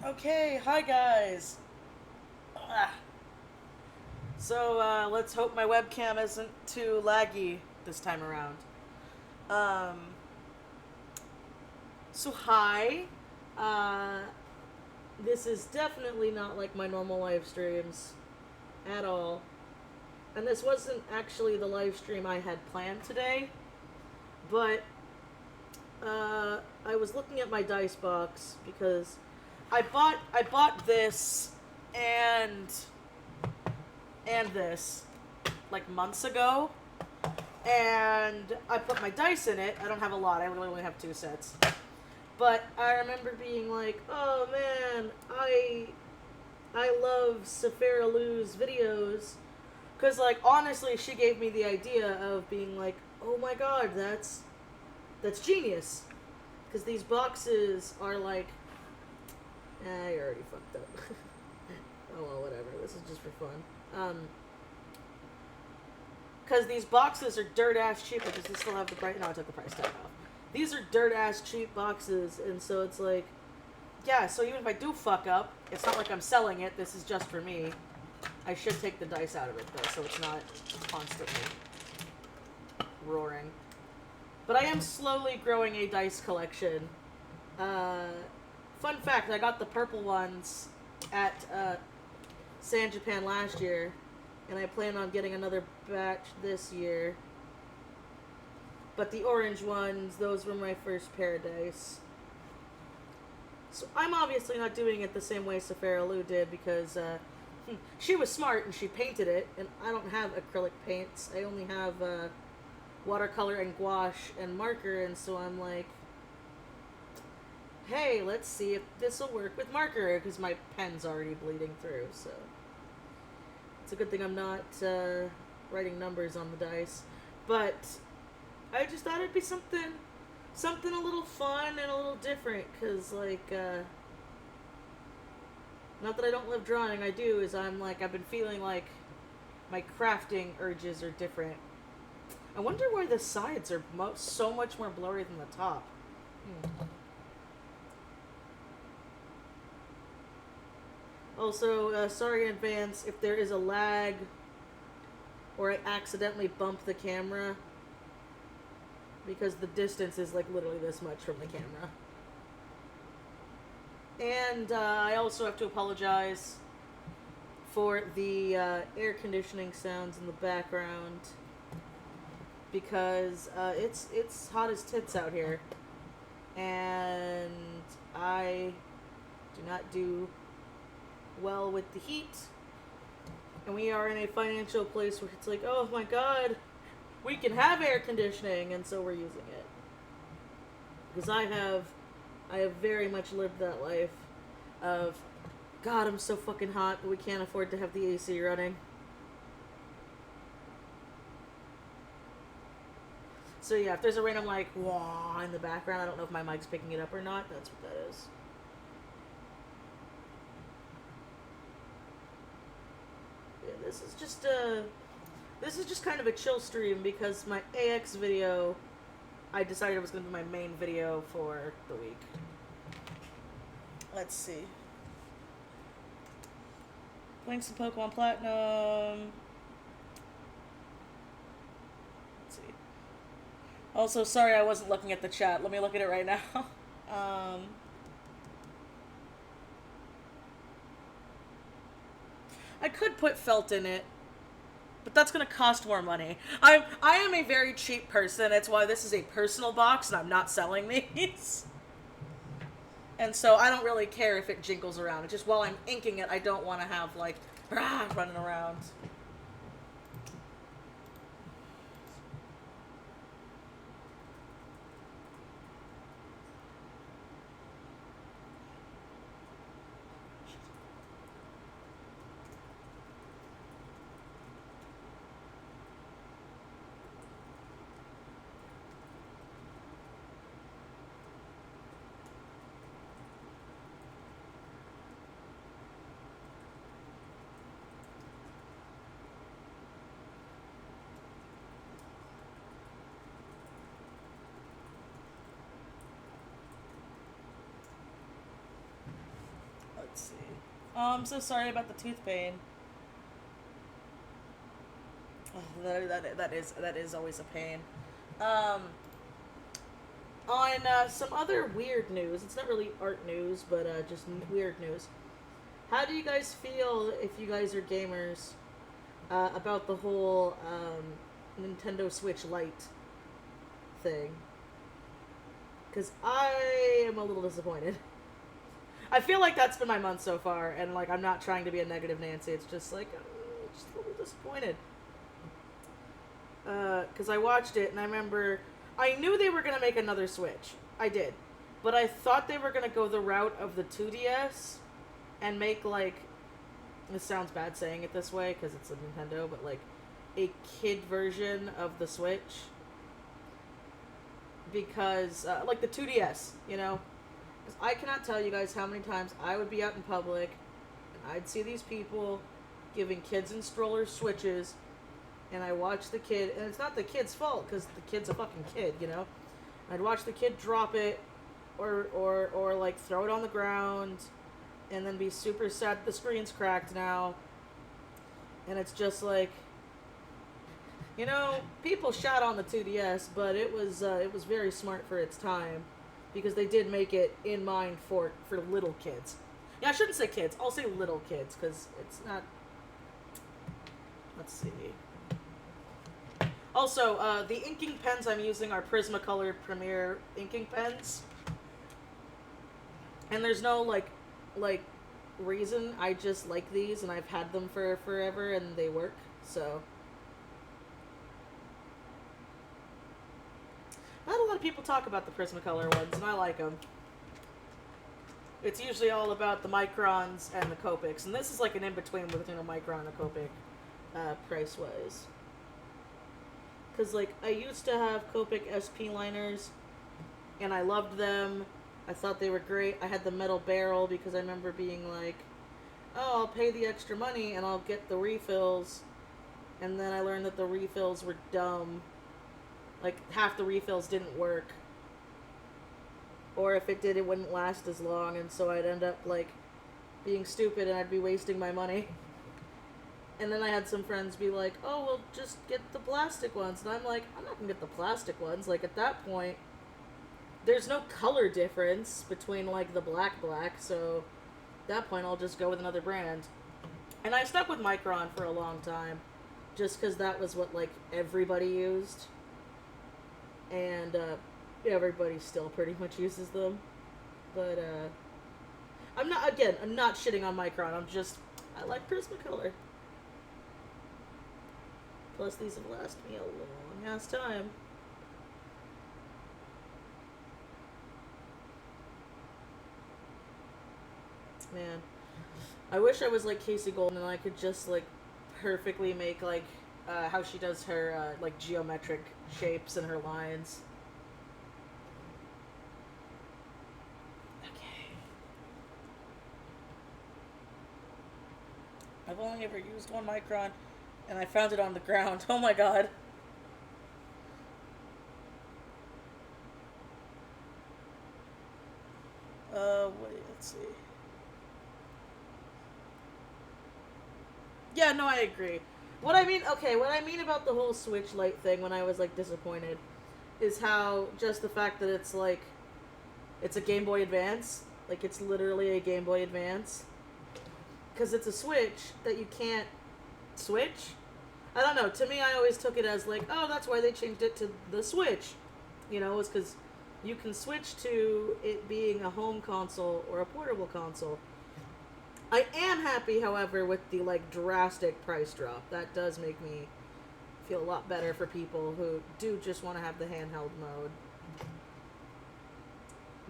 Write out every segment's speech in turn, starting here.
Okay, hi guys. Ah. So let's hope my webcam isn't too laggy this time around. Um, so hi. Uh, this is definitely not like my normal live streams at all. And this wasn't actually the live stream I had planned today, but I was looking at my dice box because I bought this and this like months ago, and I put my dice in it. I don't have a lot. I really only have 2 sets. But I remember being like, "Oh man, I love Safara Lou's videos," because like honestly, she gave me the idea of being like, "Oh my god, that's genius," because these boxes are like, you're already fucked up. Oh well, whatever. This is just for fun. Because these boxes are dirt ass cheap. Does this still have the price? No, I took the price tag off. These are dirt ass cheap boxes, and so it's like, yeah. So even if I do fuck up, it's not like I'm selling it. This is just for me. I should take the dice out of it though, so it's not constantly roaring. But I am slowly growing a dice collection. Fun fact: I got the purple ones at San Japan last year, and I plan on getting another batch this year. But the orange ones, those were my first pair of dice. So I'm obviously not doing it the same way Safara Lou did because she was smart and she painted it, and I don't have acrylic paints. I only have watercolor and gouache and marker, and so I'm like, hey, let's see if this will work with marker because my pen's already bleeding through, so it's a good thing I'm not writing numbers on the dice. But I just thought it'd be something a little fun and a little different, because like not that I don't love drawing, I do. Is I'm like, I've been feeling like my crafting urges are different. I wonder why the sides are so much more blurry than the top. Also, sorry in advance if there is a lag or I accidentally bump the camera, because the distance is like literally this much from the camera. And I also have to apologize for the air conditioning sounds in the background, because it's hot as tits out here, and I do not do well with the heat. And we are in a financial place where it's like, oh my god, we can have air conditioning, and so we're using it. Because I have very much lived that life of, God, I'm so fucking hot, but we can't afford to have the AC running. So yeah, if there's a random like wah in the background, I don't know if my mic's picking it up or not. That's what that is. Yeah, this is just kind of a chill stream, because my AX video, I decided it was going to be my main video for the week. Let's see. Playing some Pokemon Platinum. Let's see. Also, sorry I wasn't looking at the chat. Let me look at it right now. I could put felt in it, but that's gonna cost more money. I am a very cheap person. That's why this is a personal box, and I'm not selling these. And so I don't really care if it jiggles around. It's just while I'm inking it, I don't want to have like running around. Let's see. Oh, I'm so sorry about the tooth pain. Oh, that is always a pain. On some other weird news, it's not really art news, but just weird news. How do you guys feel, if you guys are gamers, about the whole Nintendo Switch Lite thing? Because I am a little disappointed. I feel like that's been my month so far, and like I'm not trying to be a negative Nancy. It's just like I'm just a little disappointed. Because I watched it and I remember I knew they were gonna make another Switch. I did, but I thought they were gonna go the route of the 2DS and make like, this sounds bad saying it this way because it's a Nintendo, but like a kid version of the Switch. Because like the 2DS, you know. Because I cannot tell you guys how many times I would be out in public and I'd see these people giving kids in strollers Switches, and I watch the kid, and it's not the kid's fault because the kid's a fucking kid, you know. I'd watch the kid drop it or like throw it on the ground and then be super sad the screen's cracked now. And it's just like, you know, people shot on the 2DS, but it was very smart for its time. Because they did make it in mind for little kids. Yeah, I shouldn't say kids. I'll say little kids, because it's not... Let's see. Also, the inking pens I'm using are Prismacolor Premier inking pens. And there's no, like, reason. I just like these, and I've had them for forever, and they work, so... Not a lot of people talk about the Prismacolor ones, and I like them. It's usually all about the Microns and the Copics, and this is like an in-between between a Micron and a Copic, price-wise. Because, like, I used to have Copic SP liners, and I loved them. I thought they were great. I had the metal barrel because I remember being like, oh, I'll pay the extra money and I'll get the refills. And then I learned that the refills were dumb. Like, half the refills didn't work. Or if it did, it wouldn't last as long, and so I'd end up, like, being stupid and I'd be wasting my money. And then I had some friends be like, oh, well, just get the plastic ones. And I'm like, I'm not gonna get the plastic ones. Like, at that point, there's no color difference between, like, the black, so at that point I'll just go with another brand. And I stuck with Micron for a long time, just because that was what, like, everybody used. And, everybody still pretty much uses them. But, I'm not shitting on Micron. I like Prismacolor. Plus, these have lasted me a long ass time. Man. I wish I was like Casey Golden and I could just, like, perfectly make, like, how she does her, like, geometric shapes and her lines. Okay. I've only ever used one Micron, and I found it on the ground. Oh my god. Wait, let's see. Yeah, no, I agree. What I mean about the whole Switch Lite thing when I was, like, disappointed is how just the fact that it's, like, it's a Game Boy Advance. Like, it's literally a Game Boy Advance. Because it's a Switch that you can't switch. I don't know. To me, I always took it as, like, oh, that's why they changed it to the Switch. You know, it's because you can switch to it being a home console or a portable console. I am happy, however, with the, like, drastic price drop. That does make me feel a lot better for people who do just want to have the handheld mode.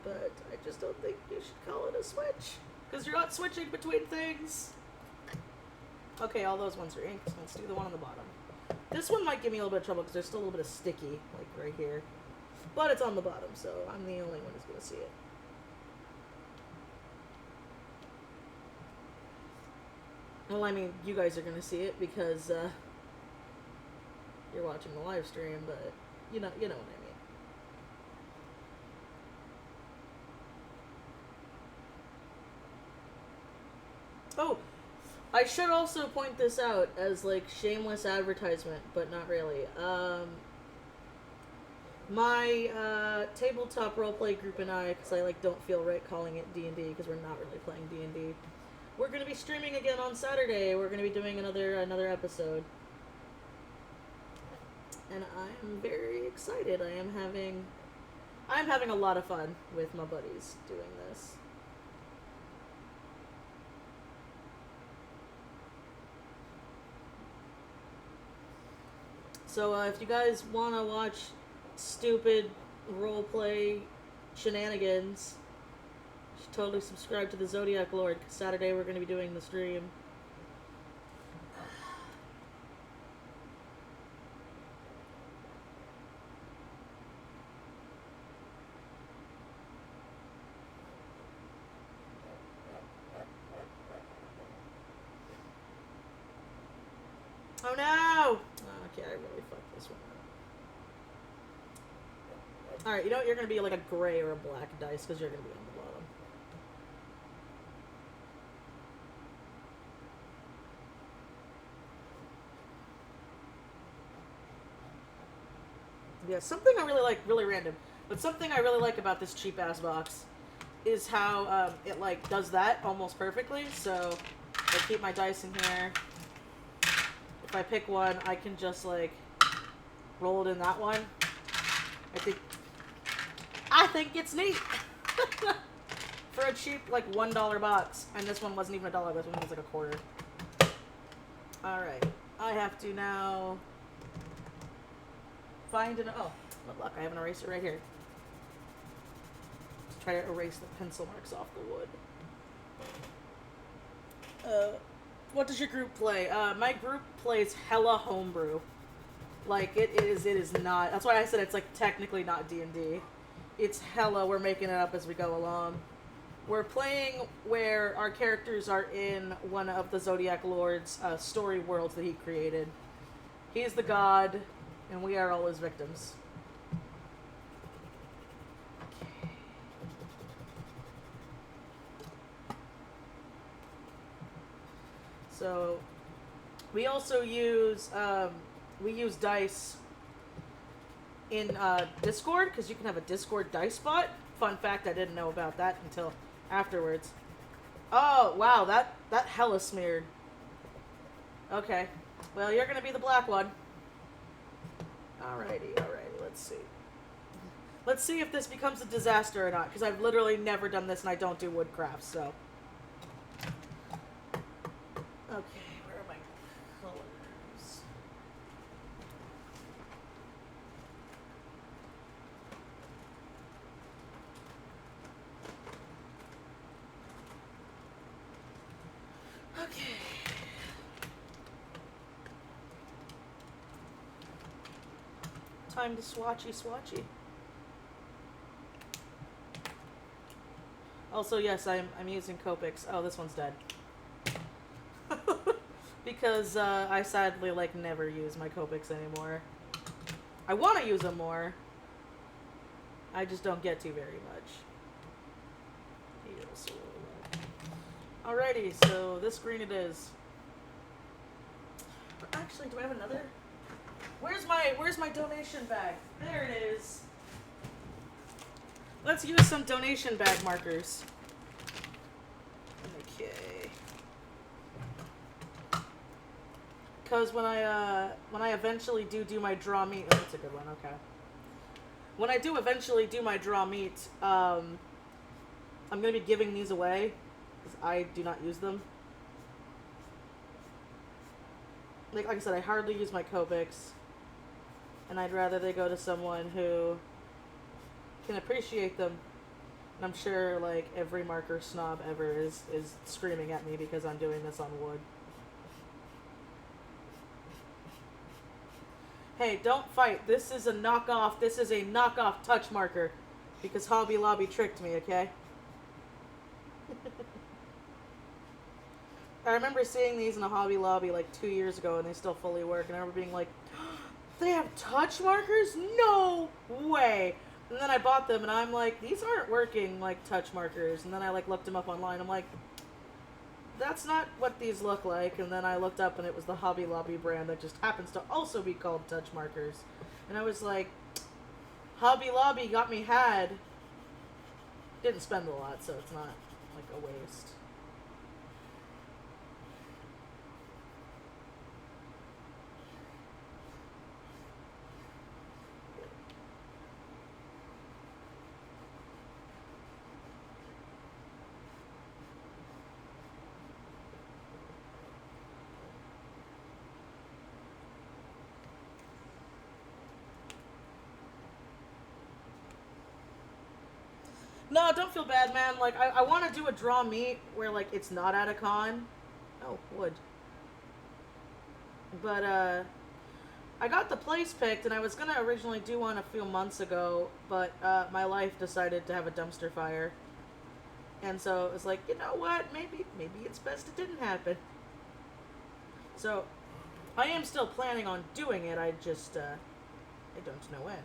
But I just don't think you should call it a Switch. Because you're not switching between things. Okay, all those ones are inked. Let's do the one on the bottom. This one might give me a little bit of trouble because there's still a little bit of sticky, like, right here. But it's on the bottom, so I'm the only one who's going to see it. Well, I mean, you guys are going to see it because, you're watching the live stream, but you know what I mean. Oh, I should also point this out as, like, shameless advertisement, but not really. My tabletop roleplay group and I, because I, like, don't feel right calling it D&D, because we're not really playing D&D. We're going to be streaming again on Saturday. We're going to be doing another episode. And I'm very excited. I'm having a lot of fun with my buddies doing this. So if you guys want to watch stupid roleplay shenanigans, you should totally subscribe to the Zodiac Lord, because Saturday we're going to be doing the stream. Oh no! Okay, I really fucked this one up. Alright, you know what? You're gonna be like a gray or a black dice, because you're gonna be on the bottom. Yeah, something I really like, really random, but something I really like about this cheap-ass box is how it, like, does that almost perfectly. So, I keep my dice in here. If I pick one, I can just, like, roll it in that one. I think it's neat! For a cheap, like, $1 box. And this one wasn't even $1, this one was like a quarter. Alright. I have to now find an... Oh, what luck, I have an eraser right here. Let's try to erase the pencil marks off the wood. What does your group play? My group plays hella homebrew. Like, it is not... That's why I said it's, like, technically not D&D. It's hella, we're making it up as we go along. We're playing where our characters are in one of the Zodiac Lord's story worlds that he created. He's the god, and we are all his victims. Okay. So, we also use, dice in Discord, because you can have a Discord dice bot. Fun fact, I didn't know about that until afterwards. Oh, wow, that hella smeared. Okay. Well, you're gonna be the black one. Alrighty, let's see. Let's see if this becomes a disaster or not, because I've literally never done this and I don't do wood crafts, so. Okay, where are my colors? Okay. Time to swatchy. Also, yes, I'm using Copics. Oh, this one's dead. Because I sadly, like, never use my Copics anymore. I want to use them more. I just don't get to very much. Alrighty, so this green it is. Actually, do I have another? Where's my donation bag? There it is. Let's use some donation bag markers. Okay. Because when I eventually do my draw meet, oh, that's a good one. Okay. When I do eventually do my draw meet, I'm gonna be giving these away because I do not use them. Like I said, I hardly use my Copics, and I'd rather they go to someone who can appreciate them. And I'm sure, like, every marker snob ever is screaming at me because I'm doing this on wood. Hey, don't fight. This is a knockoff. This is a knockoff touch marker because Hobby Lobby tricked me, okay? I remember seeing these in a Hobby Lobby like 2 years ago and they still fully work, and I remember being like, they have touch markers? No way! And then I bought them and I'm like, these aren't working like touch markers. And then I like looked them up online. I'm like, that's not what these look like. And then I looked up and it was the Hobby Lobby brand that just happens to also be called touch markers. And I was like, Hobby Lobby got me had. Didn't spend a lot, so it's not like a waste. No, don't feel bad, man. Like, I want to do a draw meet where, like, it's not at a con. Oh, wood. But, I got the place picked, and I was going to originally do one a few months ago, but, my life decided to have a dumpster fire. And so it was like, you know what? Maybe it's best it didn't happen. So, I am still planning on doing it. I just, I don't know when.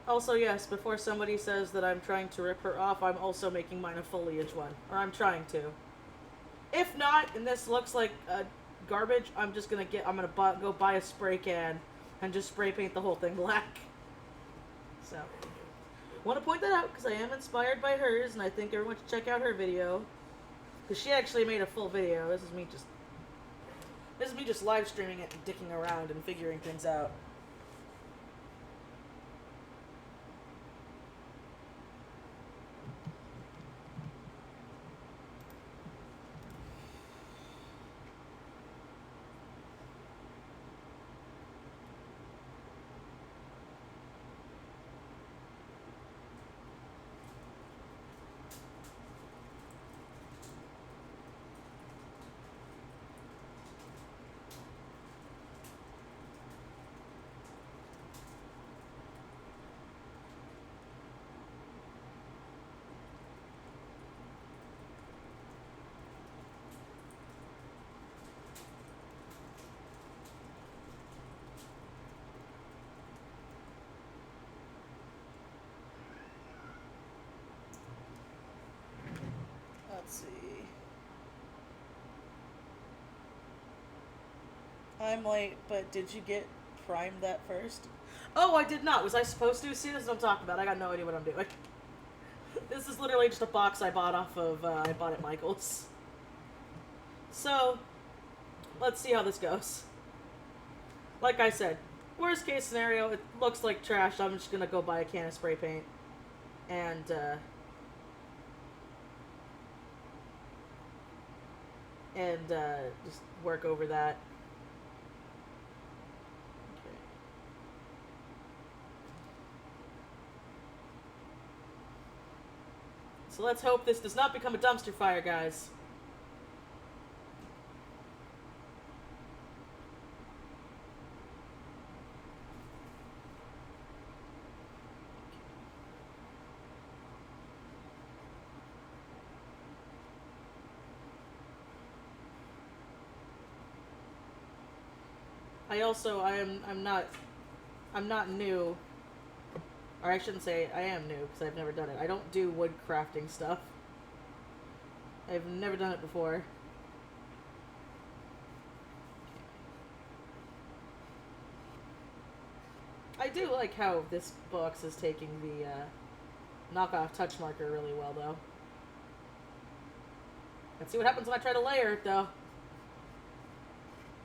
Also, yes, before somebody says that I'm trying to rip her off, I'm also making mine a foliage one. Or I'm trying to. If not, and this looks like garbage, I'm gonna go buy a spray can and just spray paint the whole thing black. So, want to point that out because I am inspired by hers, and I think everyone should check out her video. Because she actually made a full video. This is me just live streaming it and dicking around and figuring things out. Let's see. I'm late, but did you get primed that first? Oh, I did not. Was I supposed to? See, this is what I'm talking about. I got no idea what I'm doing. This is literally just a box I bought off of, I bought at Michael's. So, let's see how this goes. Like I said, worst case scenario, it looks like trash. I'm just gonna go buy a can of spray paint. And, just work over that. Okay. So let's hope this does not become a dumpster fire, guys. I'm not new. Or I shouldn't say I am new, because I've never done it. I don't do wood crafting stuff. I've never done it before. I do like how this box is taking the knockoff touch marker really well, though. Let's see what happens when I try to layer it, though.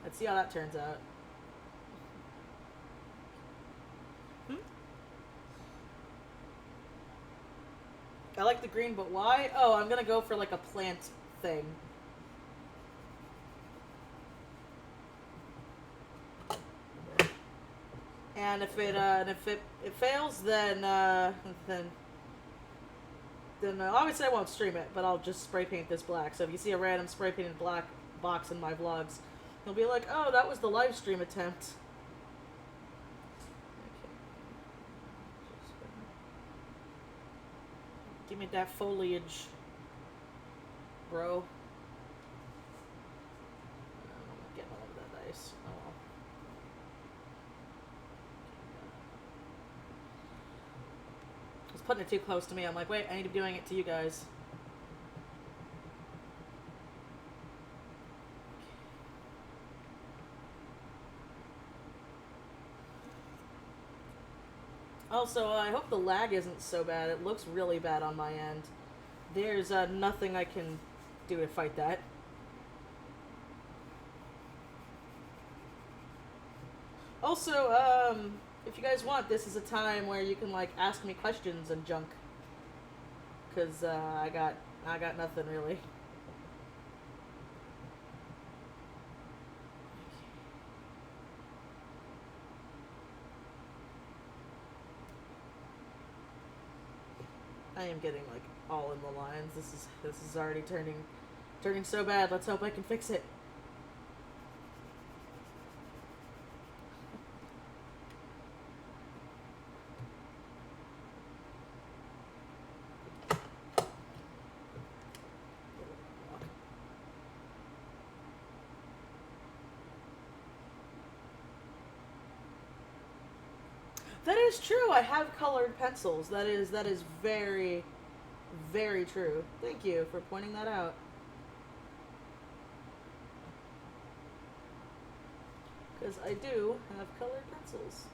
Let's see how that turns out. I like the green, but why? Oh, I'm gonna go for like a plant thing. And if it fails, then obviously I won't stream it, but I'll just spray paint this black. So if you see a random spray painted black box in my vlogs, you'll be like, oh, that was the live stream attempt. Give me that foliage, bro. I'm getting all of that ice. Oh well. putting it too close to me. I'm like, wait, I need to be doing it to you guys. Also, I hope the lag isn't so bad. It looks really bad on my end. There's nothing I can do to fight that. Also, if you guys want, this is a time where you can, like, ask me questions and junk. Because, I got nothing, really. I am getting, like, all in the lines. This is already turning so bad. Let's hope I can fix it. That is true. I have colored pencils. That is very, very true. Thank you for pointing that out. Because I do have colored pencils.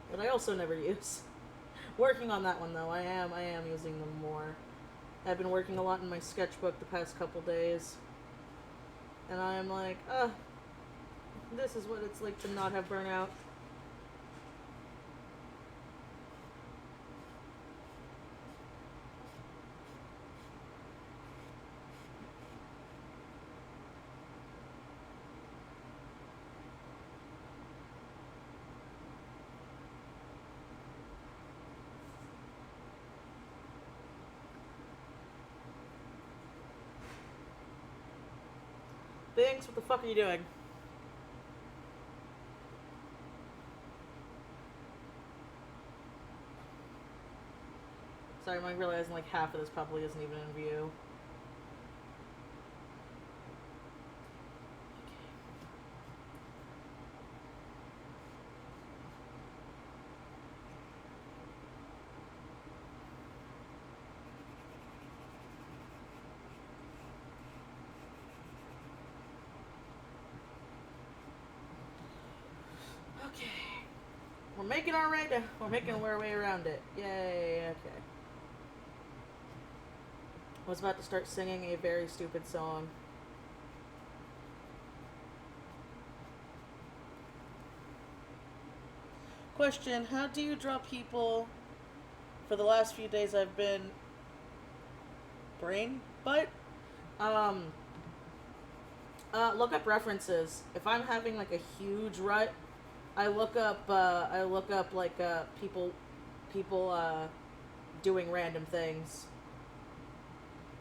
But I also never use. Working on that one though. I am using them more. I've been working a lot in my sketchbook the past couple days. And I'm like, this is what it's like to not have burnout. Bings, what the fuck are you doing? Sorry, I'm realizing like half of this probably isn't even in view. Okay. We're making our way around it. Yay, okay. I was about to start singing a very stupid song. Question, how do you draw people? For the last few days I've been brain butt. Look up references. If I'm having like a huge rut, I look up like people doing random things.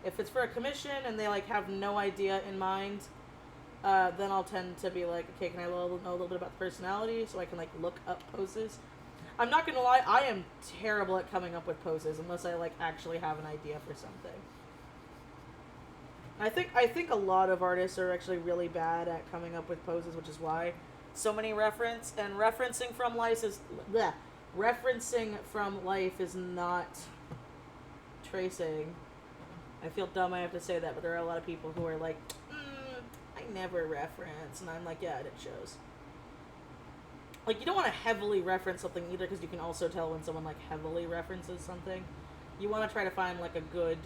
If it's for a commission and they like have no idea in mind, then I'll tend to be like, okay, can I know a little bit about the personality so I can like look up poses. I'm not gonna lie, I am terrible at coming up with poses unless I like actually have an idea for something. I think a lot of artists are actually really bad at coming up with poses, which is why so many referencing from life is not tracing. I feel dumb I have to say that, but there are a lot of people who are like, I never reference, and I'm like, yeah, it shows. Like, you don't want to heavily reference something either, because you can also tell when someone like heavily references something. You want to try to find like a good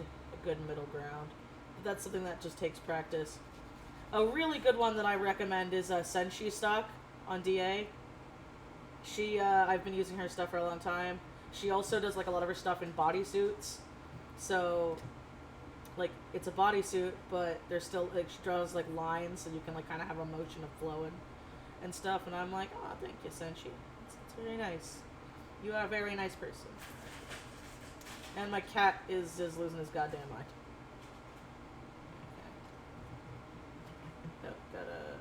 middle ground. But that's something that just takes practice. A really good one that I recommend is Senshi Stock on DA. I've been using her stuff for a long time. She also does like a lot of her stuff in bodysuits. So, like, it's a bodysuit, but there's still, like, she draws like lines, so you can like kind of have a motion of flowing and stuff. And I'm like, oh, thank you, Senshi. It's very nice. You are a very nice person. And my cat is losing his goddamn mind. Okay. Oh, gotta.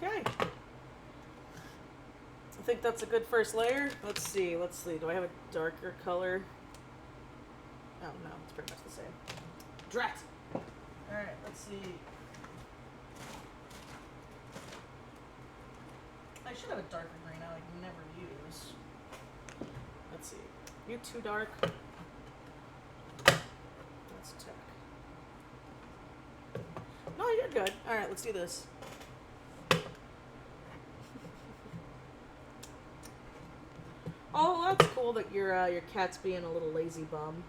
Okay. I think that's a good first layer. Let's see. Do I have a darker color? Oh, no. It's pretty much the same. Drat! Alright, let's see. I should have a darker green I never use. Let's see. You're too dark. Let's check. No, you're good. Alright, let's do this. Oh, that's cool that your cat's being a little lazy bum.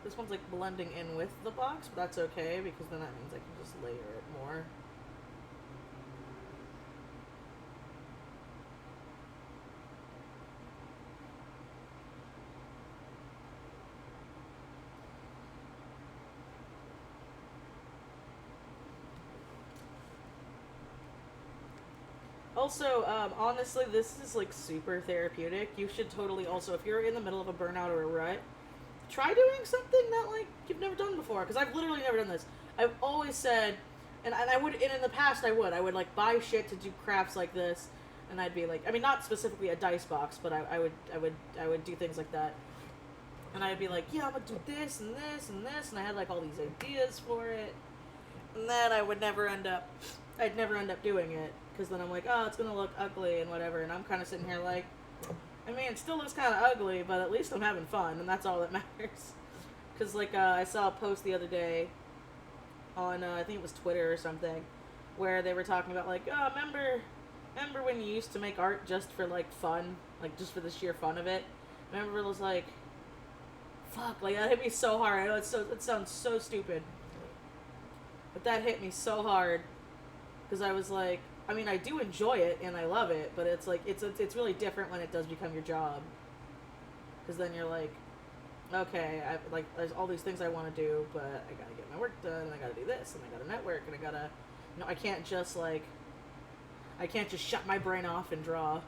This one's like blending in with the box, but that's okay because then that means I can just layer it more. Also, honestly, this is like super therapeutic. You should totally also, if you're in the middle of a burnout or a rut, try doing something that like you've never done before. Because I've literally never done this. I've always said, and I would, and in the past I would like buy shit to do crafts like this, and I'd be like, I mean, not specifically a dice box, but I would do things like that, and I'd be like, yeah, I'm gonna do this and this and this, and I had like all these ideas for it, and then I'd never end up doing it. Because then I'm like, oh, it's going to look ugly and whatever. And I'm kind of sitting here like, I mean, it still looks kind of ugly, but at least I'm having fun. And that's all that matters. Because, like, I saw a post the other day on, I think it was Twitter or something, where they were talking about, like, oh, remember when you used to make art just for, like, fun? Like, just for the sheer fun of it? Remember it was like, fuck, like, that hit me so hard. I know it sounds so stupid. But that hit me so hard. Because I was like, I mean, I do enjoy it, and I love it, but it's like, it's really different when it does become your job. Because then you're like, okay, there's all these things I want to do, but I gotta get my work done, and I gotta do this, and I gotta network, and I gotta, you know, I can't just shut my brain off and draw.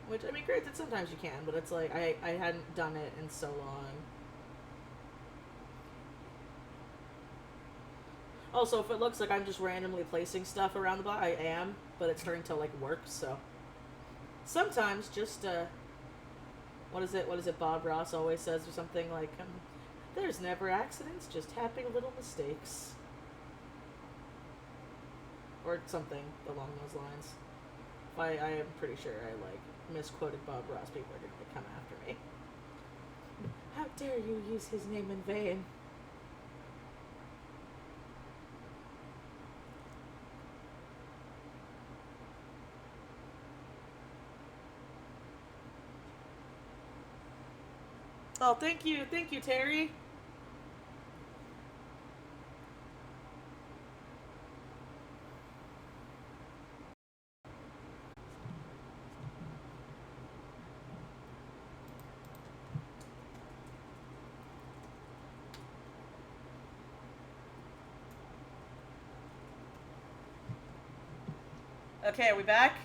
Which, I mean, granted, sometimes you can, but it's like, I hadn't done it in so long. Also, if it looks like I'm just randomly placing stuff around the block, I am, but it's starting to, like, work, so. Sometimes just, what is it Bob Ross always says, or something like, there's never accidents, just happy little mistakes. Or something along those lines. I am pretty sure I, like, misquoted Bob Ross. People are gonna come after me. How dare you use his name in vain? Oh, thank you, Terry. Okay, are we back?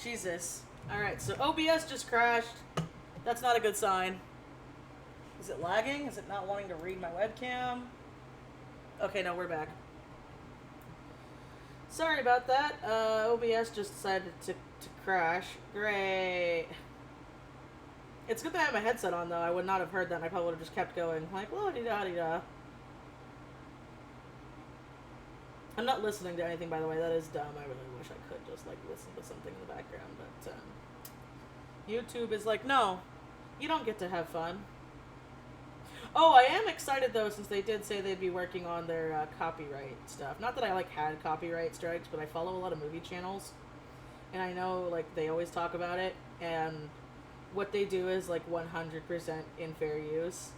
Jesus. Alright, so OBS just crashed. That's not a good sign. Is it lagging? Is it not wanting to read my webcam? Okay, no, we're back. Sorry about that. OBS just decided to crash. Great. It's good that I have my headset on, though. I would not have heard that, and I probably would have just kept going. Like, la-di-da-di-da. I'm not listening to anything, by the way. That is dumb. I really wish I could just, like, listen to something in the background, but, YouTube is like, no, you don't get to have fun. Oh, I am excited though, since they did say they'd be working on their copyright stuff. Not that I like had copyright strikes, but I follow a lot of movie channels, and I know like they always talk about it, and what they do is like 100% in fair use.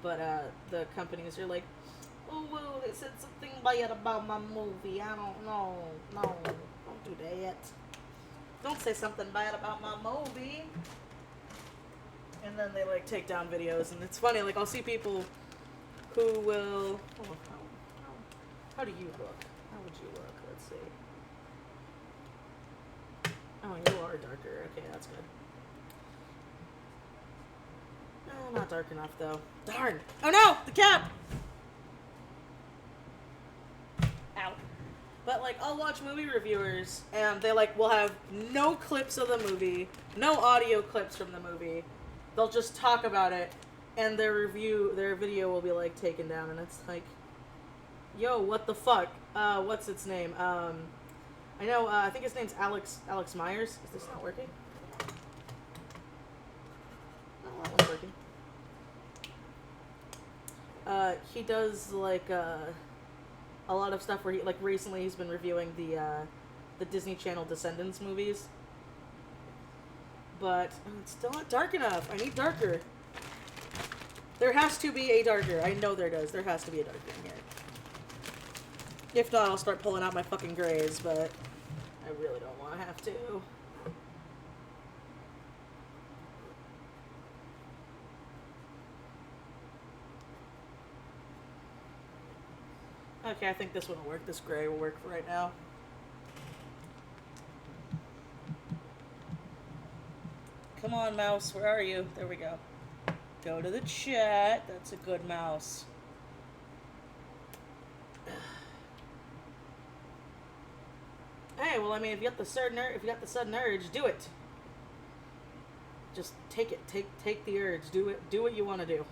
But the companies are like, oh, well, they said something bad about my movie. I don't know. No, don't do that. Don't say something bad about my movie. And then they like take down videos, and it's funny. Like I'll see people who will. Oh, how do you look? How would you look? Let's see. Oh, you are darker. Okay, that's good. No, not dark enough though. Darn! Oh no, the cap. Ow. But like, I'll watch movie reviewers, and they like will have no clips of the movie, no audio clips from the movie. They'll just talk about it, and their video will be like taken down, and it's like, yo, what the fuck? What's its name? I know. I think his name's Alex Myers. Is this not working? No, that one's working. He does like a lot of stuff where he like recently he's been reviewing the Disney Channel Descendants movies. But it's still not dark enough. I need darker. There has to be a darker. I know there does. There has to be a darker in here. If not, I'll start pulling out my fucking grays, but I really don't want to have to. Okay, I think this one will work. This gray will work for right now. Come on, mouse. Where are you? There we go. Go to the chat. That's a good mouse. Hey, well, I mean, if you got the sudden urge, do it. Just take it. Take the urge. Do it. Do what you want to do.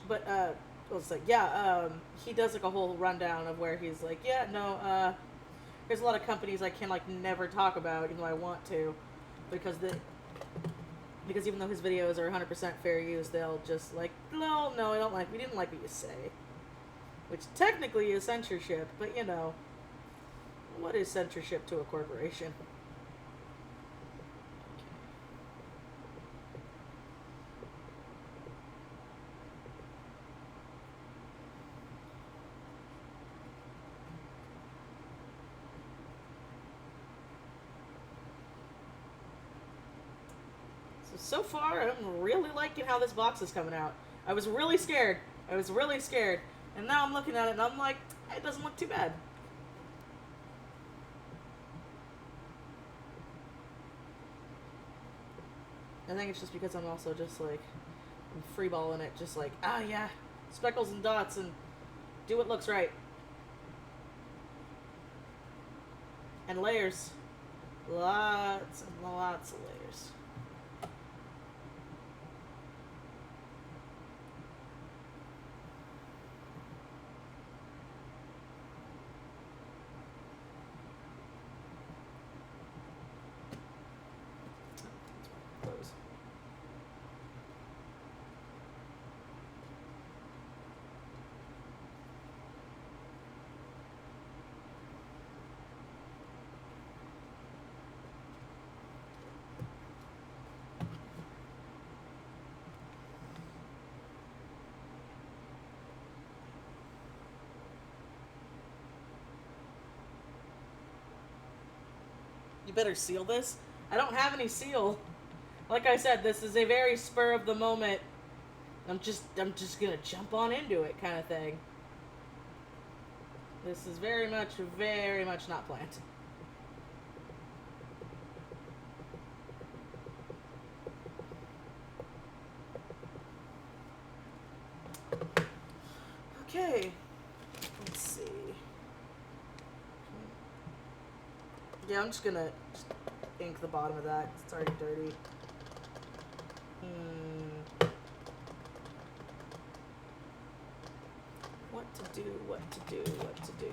But it's like, yeah, he does like a whole rundown of where he's like, yeah, no, there's a lot of companies I can like never talk about, even though I want to, because even though his videos are 100% fair use, they'll just like, no, we didn't like what you say, which technically is censorship, but you know, what is censorship to a corporation? So far, I'm really liking how this box is coming out. I was really scared. And now I'm looking at it and I'm like, it doesn't look too bad. I think it's just because I'm also just like, I'm freeballing it, just like, yeah, speckles and dots and do what looks right. And layers. Lots and lots of layers. You better seal this. I don't have any seal. Like I said, this is a very spur of the moment. I'm just gonna jump on into it kind of thing. This is very much not planned. Okay. Let's see. Yeah, I'm just gonna ink the bottom of that. It's already dirty. What to do, what to do, what to do.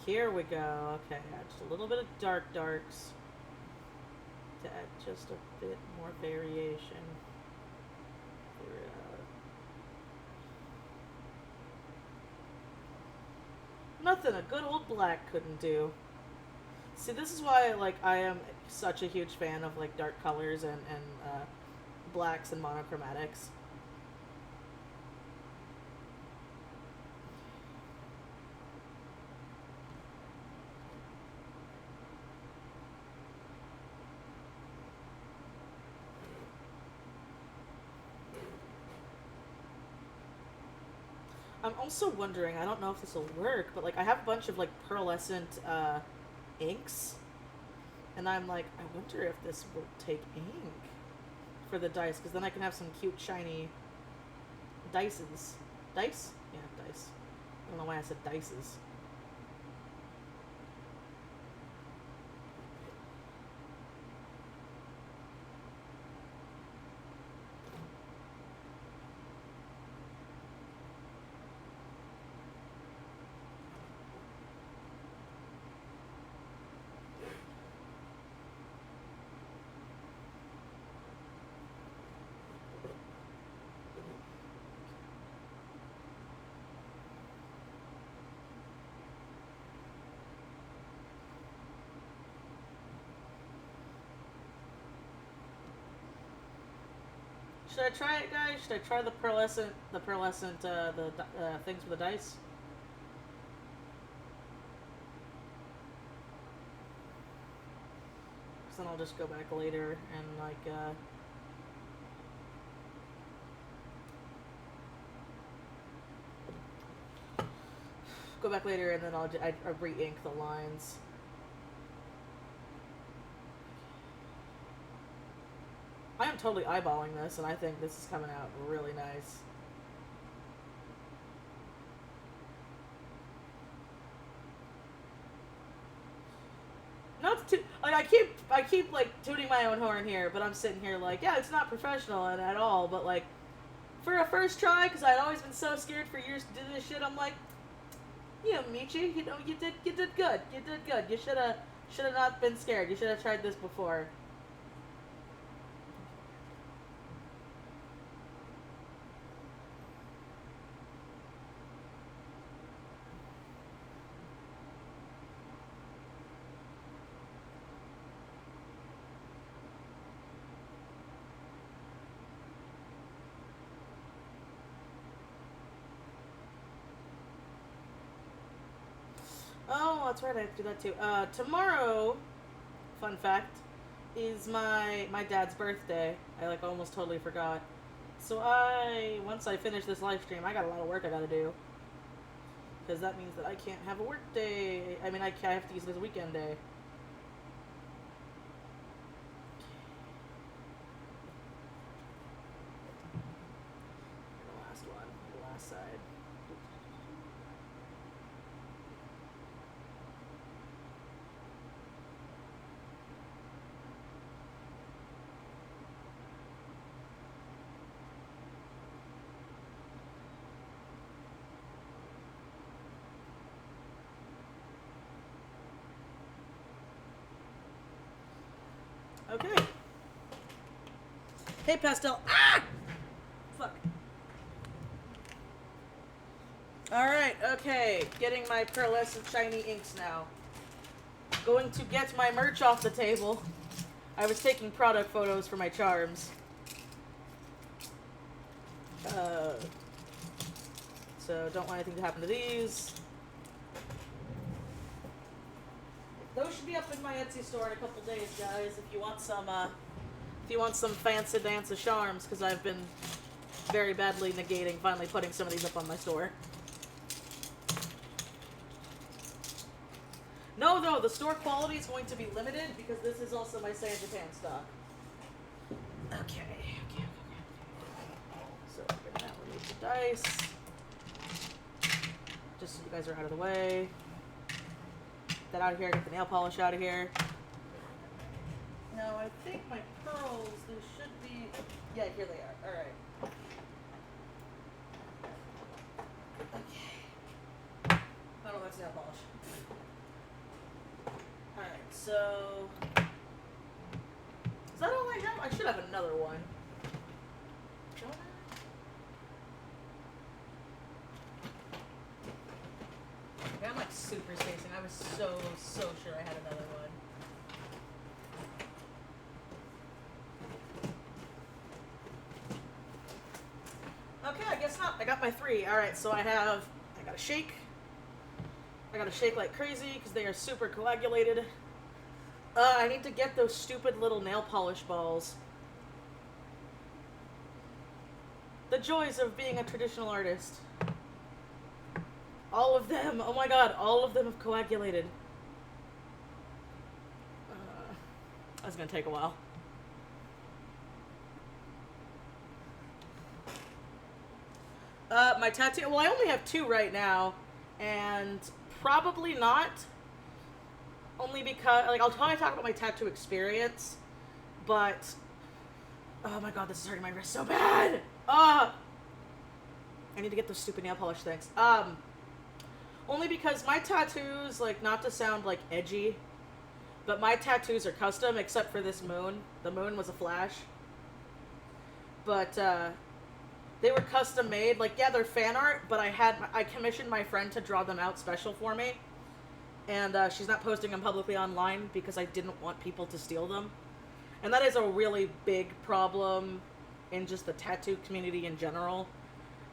Here we go. Okay, add just a little bit of darks to add just a bit more variation. Nothing a good old black couldn't do. See, this is why I am such a huge fan of dark colors and blacks and monochromatics. I'm also wondering, I don't know if this will work, but I have a bunch of pearlescent inks, and I'm I wonder if this will take ink for the dice, because then I can have some cute shiny dices. Dice? Yeah, dice. I don't know why I said dices. Should I try it, guys? Should I try the pearlescent, things with the dice? Because then I'll just go back later and go back later and then I'll re-ink the lines. I am totally eyeballing this, and I think this is coming out really nice. Not to I keep tooting my own horn here, but I'm sitting here yeah, it's not professional at all, but for a first try, because I'd always been so scared for years to do this shit, I'm yeah, Michi, you did good. You did good. You should have not been scared. You should have tried this before. Oh, that's right, I have to do that too. Tomorrow, fun fact, is my dad's birthday. I almost totally forgot. So once I finish this live stream, I got a lot of work I gotta do. Because that means that I can't have a work day. I mean, I have to use it as a weekend day. The last one, the last side. Okay. Hey, Pastel. Ah! Fuck. Alright, okay. Getting my pearlescent shiny inks now. Going to get my merch off the table. I was taking product photos for my charms. So don't want anything to happen to these. Those should be up in my Etsy store in a couple days, guys. If you want some fancy dance charms, because I've been very badly negating finally putting some of these up on my store. No, though, the store quality is going to be limited because this is also my San Japan stock. Okay. So we're gonna remove the dice. Just so you guys are out of the way. Get that out of here, get the nail polish out of here. Now I think my pearls, there should be, yeah, here they are, alright. Okay. Oh, that's nail polish. Alright, so, is that all I have? I should have another one. Don't I? Okay, I'm like super spacing. I was so sure I had another one. Okay, I guess not. I got my 3. Alright, so I gotta shake. I gotta shake like crazy because they are super coagulated. I need to get those stupid little nail polish balls. The joys of being a traditional artist. All of them, oh my god, all of them have coagulated. That's gonna take a while. My tattoo, well, I only have 2 right now, and probably not, only because, like, I'll probably talk about my tattoo experience, but, oh my god, this is hurting my wrist so bad! I need to get those stupid nail polish things. Only because my tattoos, like, not to sound, like, edgy, but my tattoos are custom, except for this moon. The moon was a flash. But, they were custom made. Like, yeah, they're fan art, but I commissioned my friend to draw them out special for me. And, she's not posting them publicly online because I didn't want people to steal them. And that is a really big problem in just the tattoo community in general,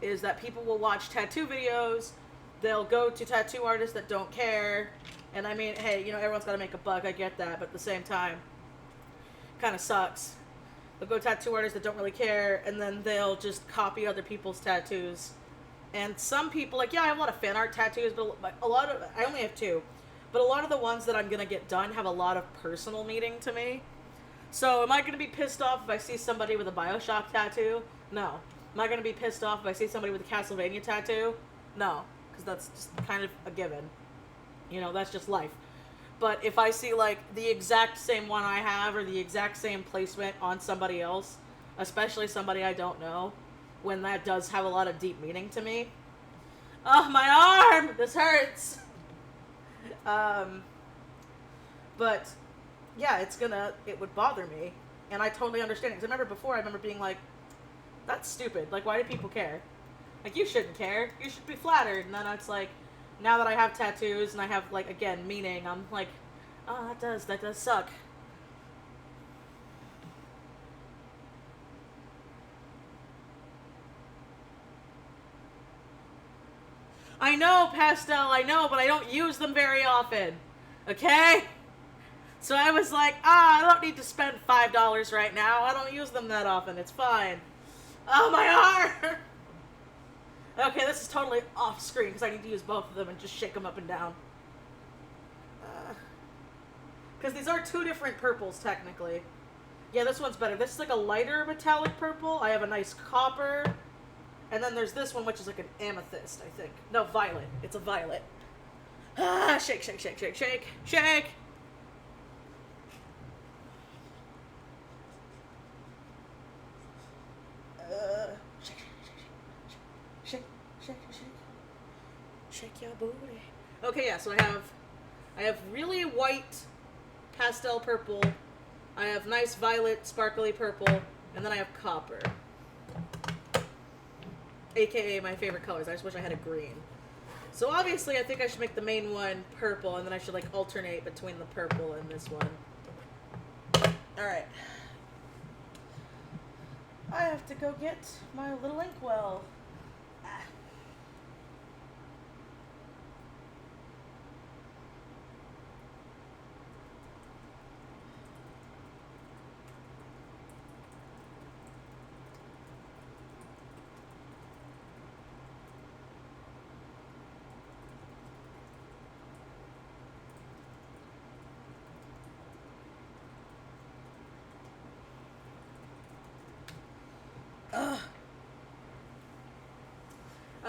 is that people will watch tattoo videos, they'll go to tattoo artists that don't care, and I mean, hey, you know, everyone's got to make a buck, I get that, but at the same time, kind of sucks. They'll go to tattoo artists that don't really care, and then they'll just copy other people's tattoos. And some people, like, yeah, I have a lot of fan art tattoos, but I only have 2, but a lot of the ones that I'm going to get done have a lot of personal meaning to me. So, am I going to be pissed off if I see somebody with a Bioshock tattoo? No. Am I going to be pissed off if I see somebody with a Castlevania tattoo? No. Because that's just kind of a given. You know, that's just life. But if I see, like, the exact same one I have or the exact same placement on somebody else, especially somebody I don't know, when that does have a lot of deep meaning to me. Oh, my arm! This hurts! But, yeah, it would bother me. And I totally understand it. Because I remember being like, that's stupid. Like, why do people care? Like, you shouldn't care. You should be flattered. And then it's like, now that I have tattoos and I have, like, again, meaning, I'm like, oh, that does suck. I know, Pastel, I know, but I don't use them very often. Okay? So I was like, I don't need to spend $5 right now. I don't use them that often. It's fine. Oh, my arm! Okay, this is totally off screen because I need to use both of them and just shake them up and down. Because these are 2 different purples, technically. Yeah, this one's better. This is like a lighter metallic purple. I have a nice copper. And then there's this one, which is like an amethyst, I think. No, violet. It's a violet. Shake, shake, shake, shake, shake, shake! Shake your booty. Okay, yeah, so I have really white pastel purple, I have nice violet sparkly purple, and then I have copper. AKA my favorite colors. I just wish I had a green. So obviously I think I should make the main one purple, and then I should like alternate between the purple and this one. Alright. I have to go get my little inkwell.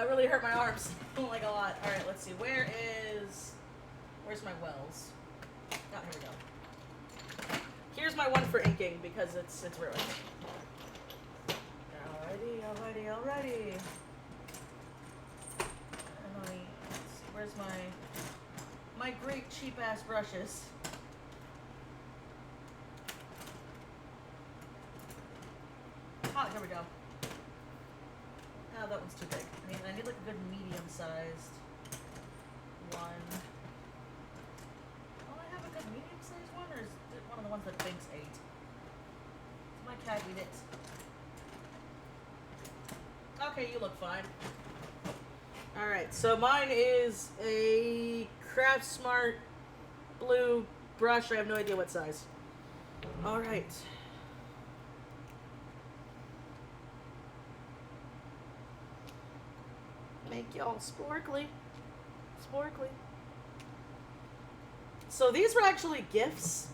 That really hurt my arms. Like a lot. Alright, let's see. Where's my wells? Oh, here we go. Here's my one for inking because it's ruined. Alrighty. Where's my great cheap ass brushes? Ah, here we go. Oh, that one's too big. I need like a good medium-sized one. Oh, I have a good medium-sized one, or is it one of the ones that thinks 8? Does my cat eat it? Okay, you look fine. Alright, so mine is a Craft Smart blue brush. I have no idea what size. Alright. Make y'all sporkly. So these were actually gifts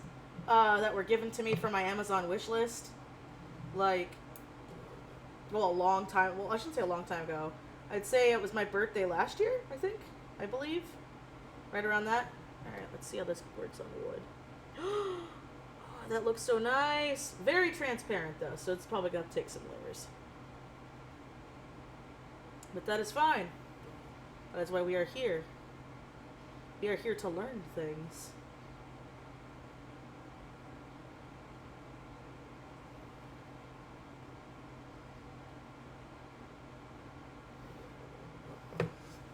that were given to me from my Amazon wish list. Like, well, a long time. Well, I shouldn't say a long time ago. I'd say it was my birthday last year, I believe. Right around that. Alright, let's see how this works on the wood. Oh, that looks so nice. Very transparent, though, so it's probably going to take some layers. But that is fine. That is why we are here. We are here to learn things.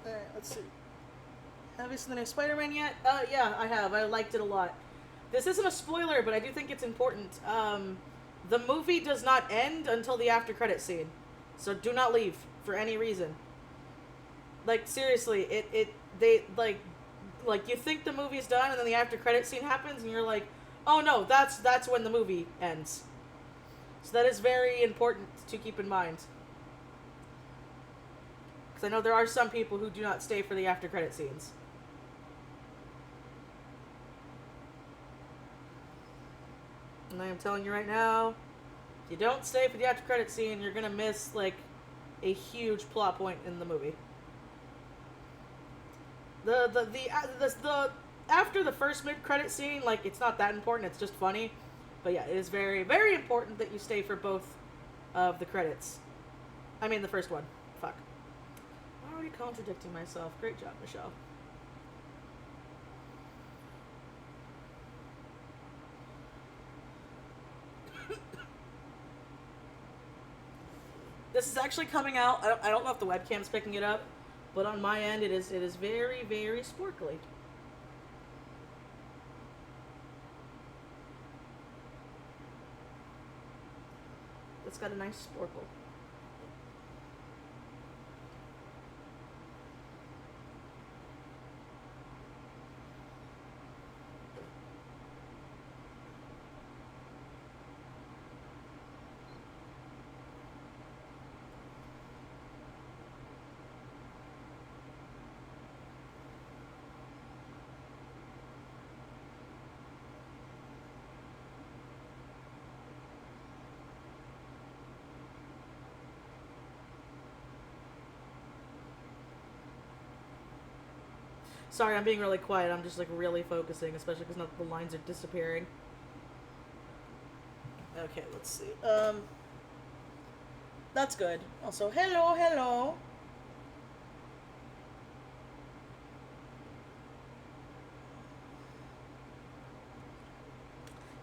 Alright, let's see. Have you seen the new Spider-Man yet? Yeah, I have. I liked it a lot. This isn't a spoiler, but I do think it's important. The movie does not end until the after credit scene. So do not leave for any reason. Like, seriously, they you think the movie's done, and then the after credit scene happens, and you're like, oh no, that's when the movie ends. So that is very important to keep in mind. Because I know there are some people who do not stay for the after credit scenes. And I am telling you right now, if you don't stay for the after credit scene, you're gonna miss, like, a huge plot point in the movie. The after the first mid-credit scene, like, it's not that important, it's just funny. But yeah, it is very, very important that you stay for both of the credits. I mean, the first one. Fuck. I'm already contradicting myself. Great job, Michelle. This is actually coming out. I don't know if the webcam's picking it up, but on my end, it is very, very sporkly. It's got a nice sporkle. Sorry, I'm being really quiet. I'm just, like, really focusing, especially because the lines are disappearing. Okay, let's see. That's good. Also, hello.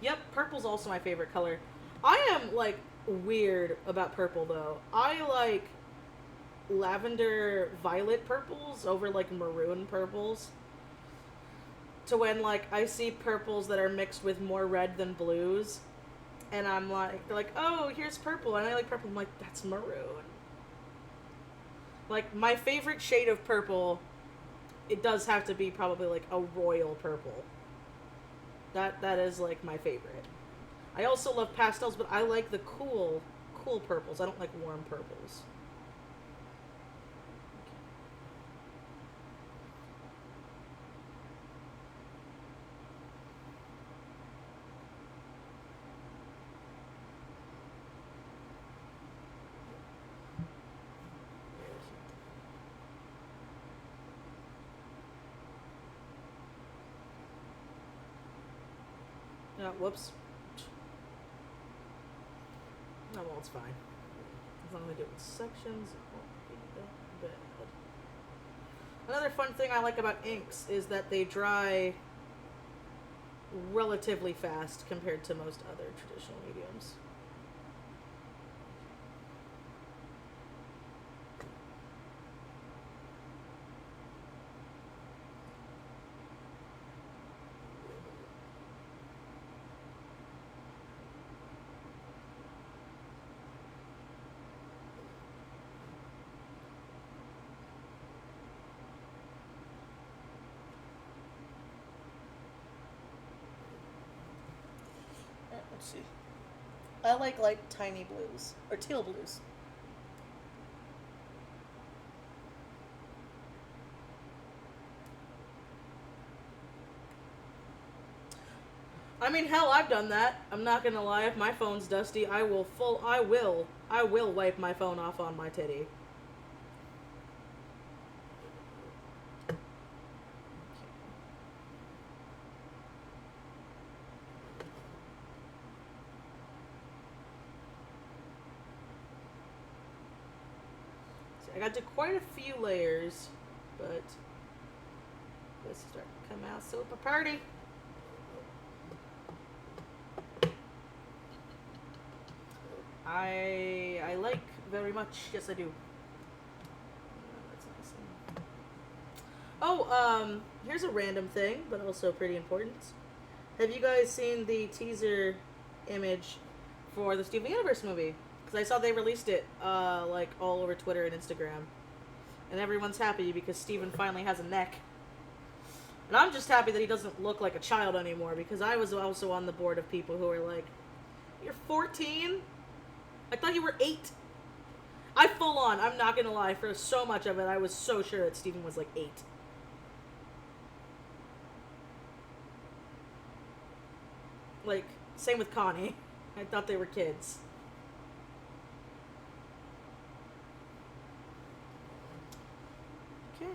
Yep, purple's also my favorite color. I am, like, weird about purple, though. I like lavender violet purples over, like, maroon purples. To when, like, I see purples that are mixed with more red than blues, and I'm like, they're like, oh, here's purple, and I like purple. I'm like, that's maroon. Like, my favorite shade of purple, it does have to be probably, like, a royal purple. That is, like, my favorite. I also love pastels, but I like the cool purples. I don't like warm purples. Yeah, whoops. No, well, it's fine. As long as I do it in sections, it won't be that bad. Another fun thing I like about inks is that they dry relatively fast compared to most other traditional mediums. Let's see. I like tiny blues or teal blues. I mean, hell, I've done that. I'm not gonna lie. If my phone's dusty, I will wipe my phone off on my titty. So I got to quite a few layers, but this is starting to come out super pretty. I like very much. Yes, I do. That's nice. Oh, here's a random thing, but also pretty important. Have you guys seen the teaser image for the Steven Universe movie? Because I saw they released it, like, all over Twitter and Instagram. And everyone's happy because Steven finally has a neck. And I'm just happy that he doesn't look like a child anymore, because I was also on the board of people who were like, "You're 14? I thought you were 8. I full on, I'm not gonna lie, for so much of it, I was so sure that Steven was like 8. Like, same with Connie. I thought they were kids. Okay.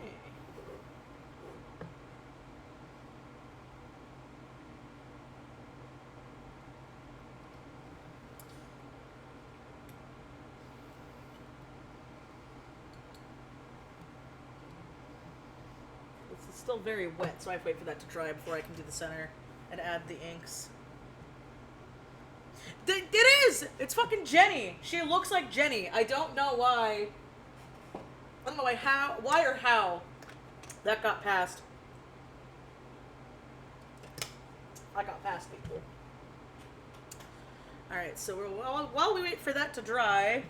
It's still very wet, so I have to wait for that to dry before I can do the center and add the inks. It is! It's fucking Jenny! She looks like Jenny. I don't know why. I don't know why or how that got past. I got past people. Alright, so while we wait for that to dry,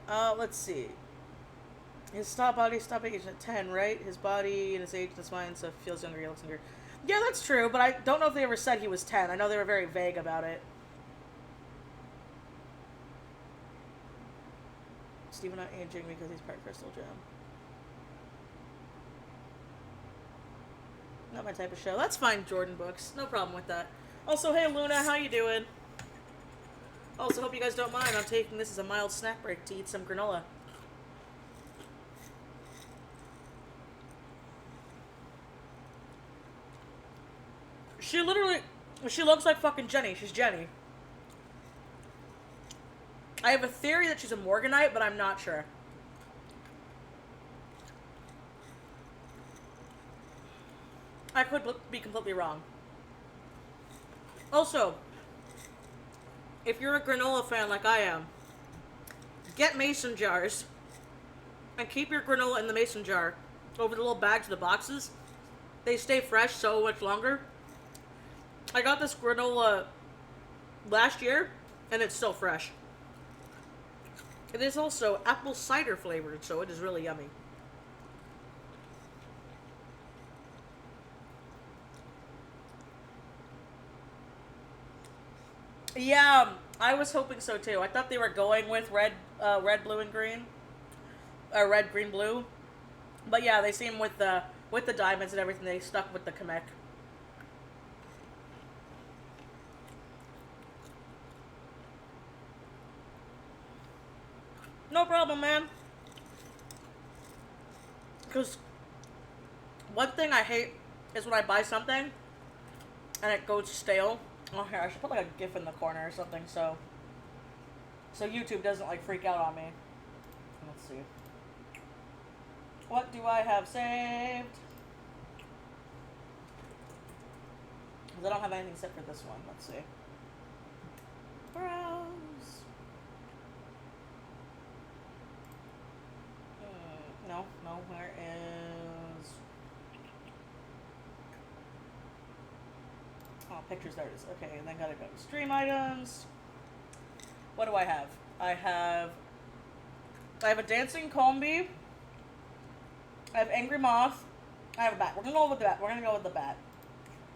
let's see. His body stop age at 10, right? His body and his age and his mind, so feels younger, he looks younger. Yeah, that's true, but I don't know if they ever said he was 10. I know they were very vague about it. Steven not aging because he's part Crystal Gem. Not my type of show. That's fine, Jordan Books. No problem with that. Also, hey Luna, how you doing? Also, hope you guys don't mind. I'm taking this as a mild snack break to eat some granola. She looks like fucking Jenny. She's Jenny. I have a theory that she's a Morganite, but I'm not sure. I could be completely wrong. Also, if you're a granola fan like I am, get mason jars and keep your granola in the mason jar over the little bags of the boxes. They stay fresh so much longer. I got this granola last year, and it's still fresh. It is also apple cider flavored, so it is really yummy. Yeah, I was hoping so too. I thought they were going with red, blue, and green, red, green, blue. But yeah, they seem with the diamonds and everything. They stuck with the Kamek. No problem, man. Because one thing I hate is when I buy something and it goes stale. Oh, here, I should put like a GIF in the corner or something so YouTube doesn't like freak out on me. Let's see. What do I have saved? Because I don't have anything set for this one. Let's see. Browse. No, where is... Oh, pictures, there it is. Okay, and then gotta go to stream items. What do I have? I have a dancing combi. I have angry moth. I have a bat. We're gonna go with the bat.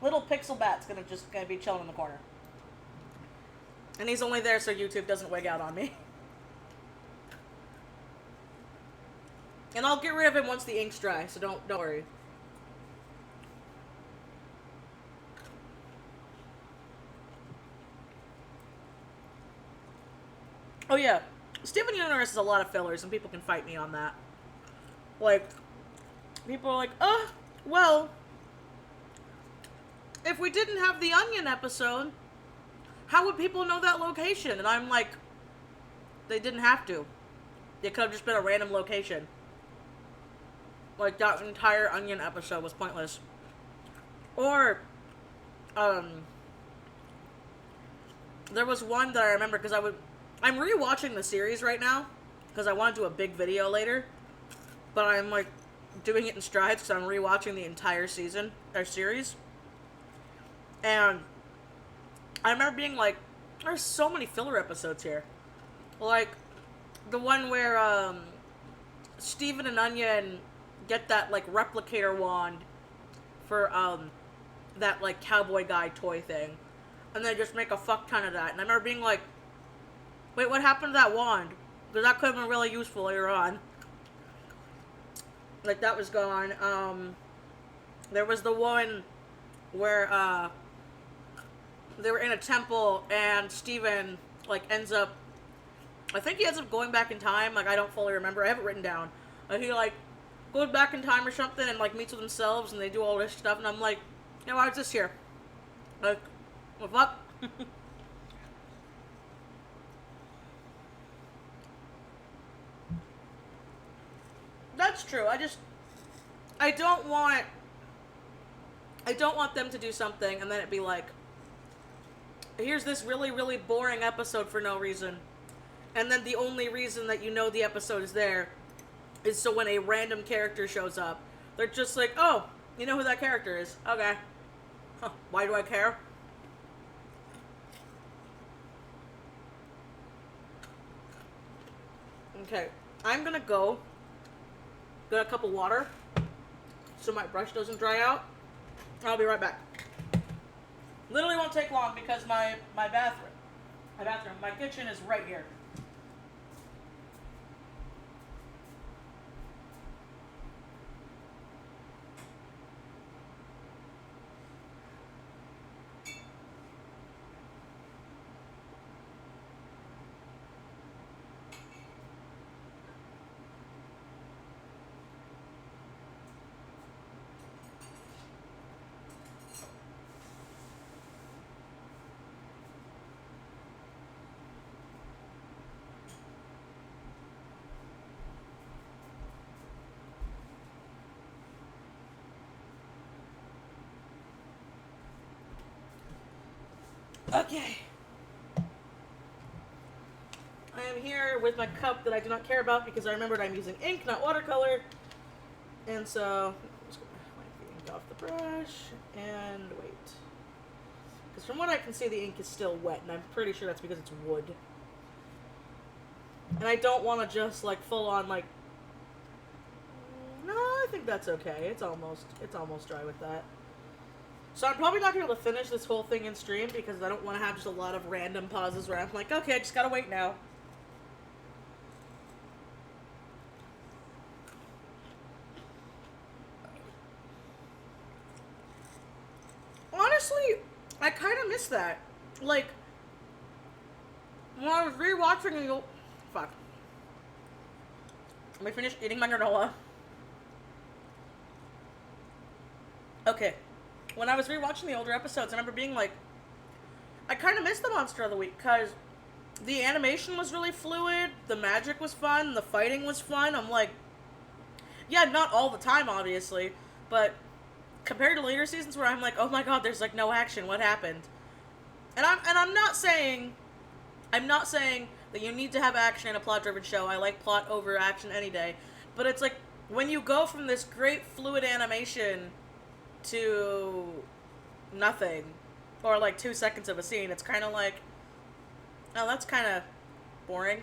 Little pixel bat's gonna be chilling in the corner. And he's only there so YouTube doesn't wig out on me. And I'll get rid of him once the ink's dry, so don't worry. Oh yeah, Steven Universe has a lot of fillers, and people can fight me on that. Like, people are like, well, if we didn't have the Onion episode, how would people know that location? And I'm like, they didn't have to. It could have just been a random location. Like, that entire Onion episode was pointless. Or, there was one that I remember because I'm rewatching the series right now because I want to do a big video later, but I'm like doing it in strides because I'm rewatching the entire series. And I remember being like, there's so many filler episodes here. Like, the one where, Steven and Onion get that, like, replicator wand for, that, like, cowboy guy toy thing. And they just make a fuck ton of that. And I remember being like, wait, what happened to that wand? Because that could have been really useful later on. Like, that was gone. There was the one where, they were in a temple, and Steven, like, I think he ends up going back in time. Like, I don't fully remember. I have it written down. He, like, goes back in time or something and, like, meets with themselves, and they do all this stuff, and I'm like, yeah, why is this here? Like, what the fuck? That's true. I don't want them to do something and then it be like, here's this really, really boring episode for no reason. And then the only reason that you know the episode is there is so when a random character shows up, they're just like, oh, you know who that character is. Okay. Huh, why do I care? Okay. I'm gonna go get a cup of water so my brush doesn't dry out. I'll be right back. Literally won't take long because my kitchen is right here. Okay. I am here with my cup that I do not care about because I remembered I'm using ink, not watercolor. And so, I'm just going to wipe the ink off the brush and wait. Because from what I can see, the ink is still wet, and I'm pretty sure that's because it's wood. And I don't want to just, like, full on, like... No, I think that's okay. It's almost dry with that. So I'm probably not going to be able to finish this whole thing in stream because I don't want to have just a lot of random pauses where I'm like, okay, I just gotta wait now. Honestly, I kind of miss that. Like, when I was rewatching and go, fuck. Let me finish eating my granola. Okay. when I was rewatching the older episodes, I remember being like, I kind of missed the Monster of the Week because the animation was really fluid, the magic was fun, the fighting was fun. I'm like, yeah, not all the time, obviously, but compared to later seasons where I'm like, oh my god, there's like no action, what happened? And I'm not saying that you need to have action in a plot-driven show. I like plot over action any day, but it's like when you go from this great fluid animation to nothing, or like 2 seconds of a scene, it's kind of like, oh, that's kind of boring.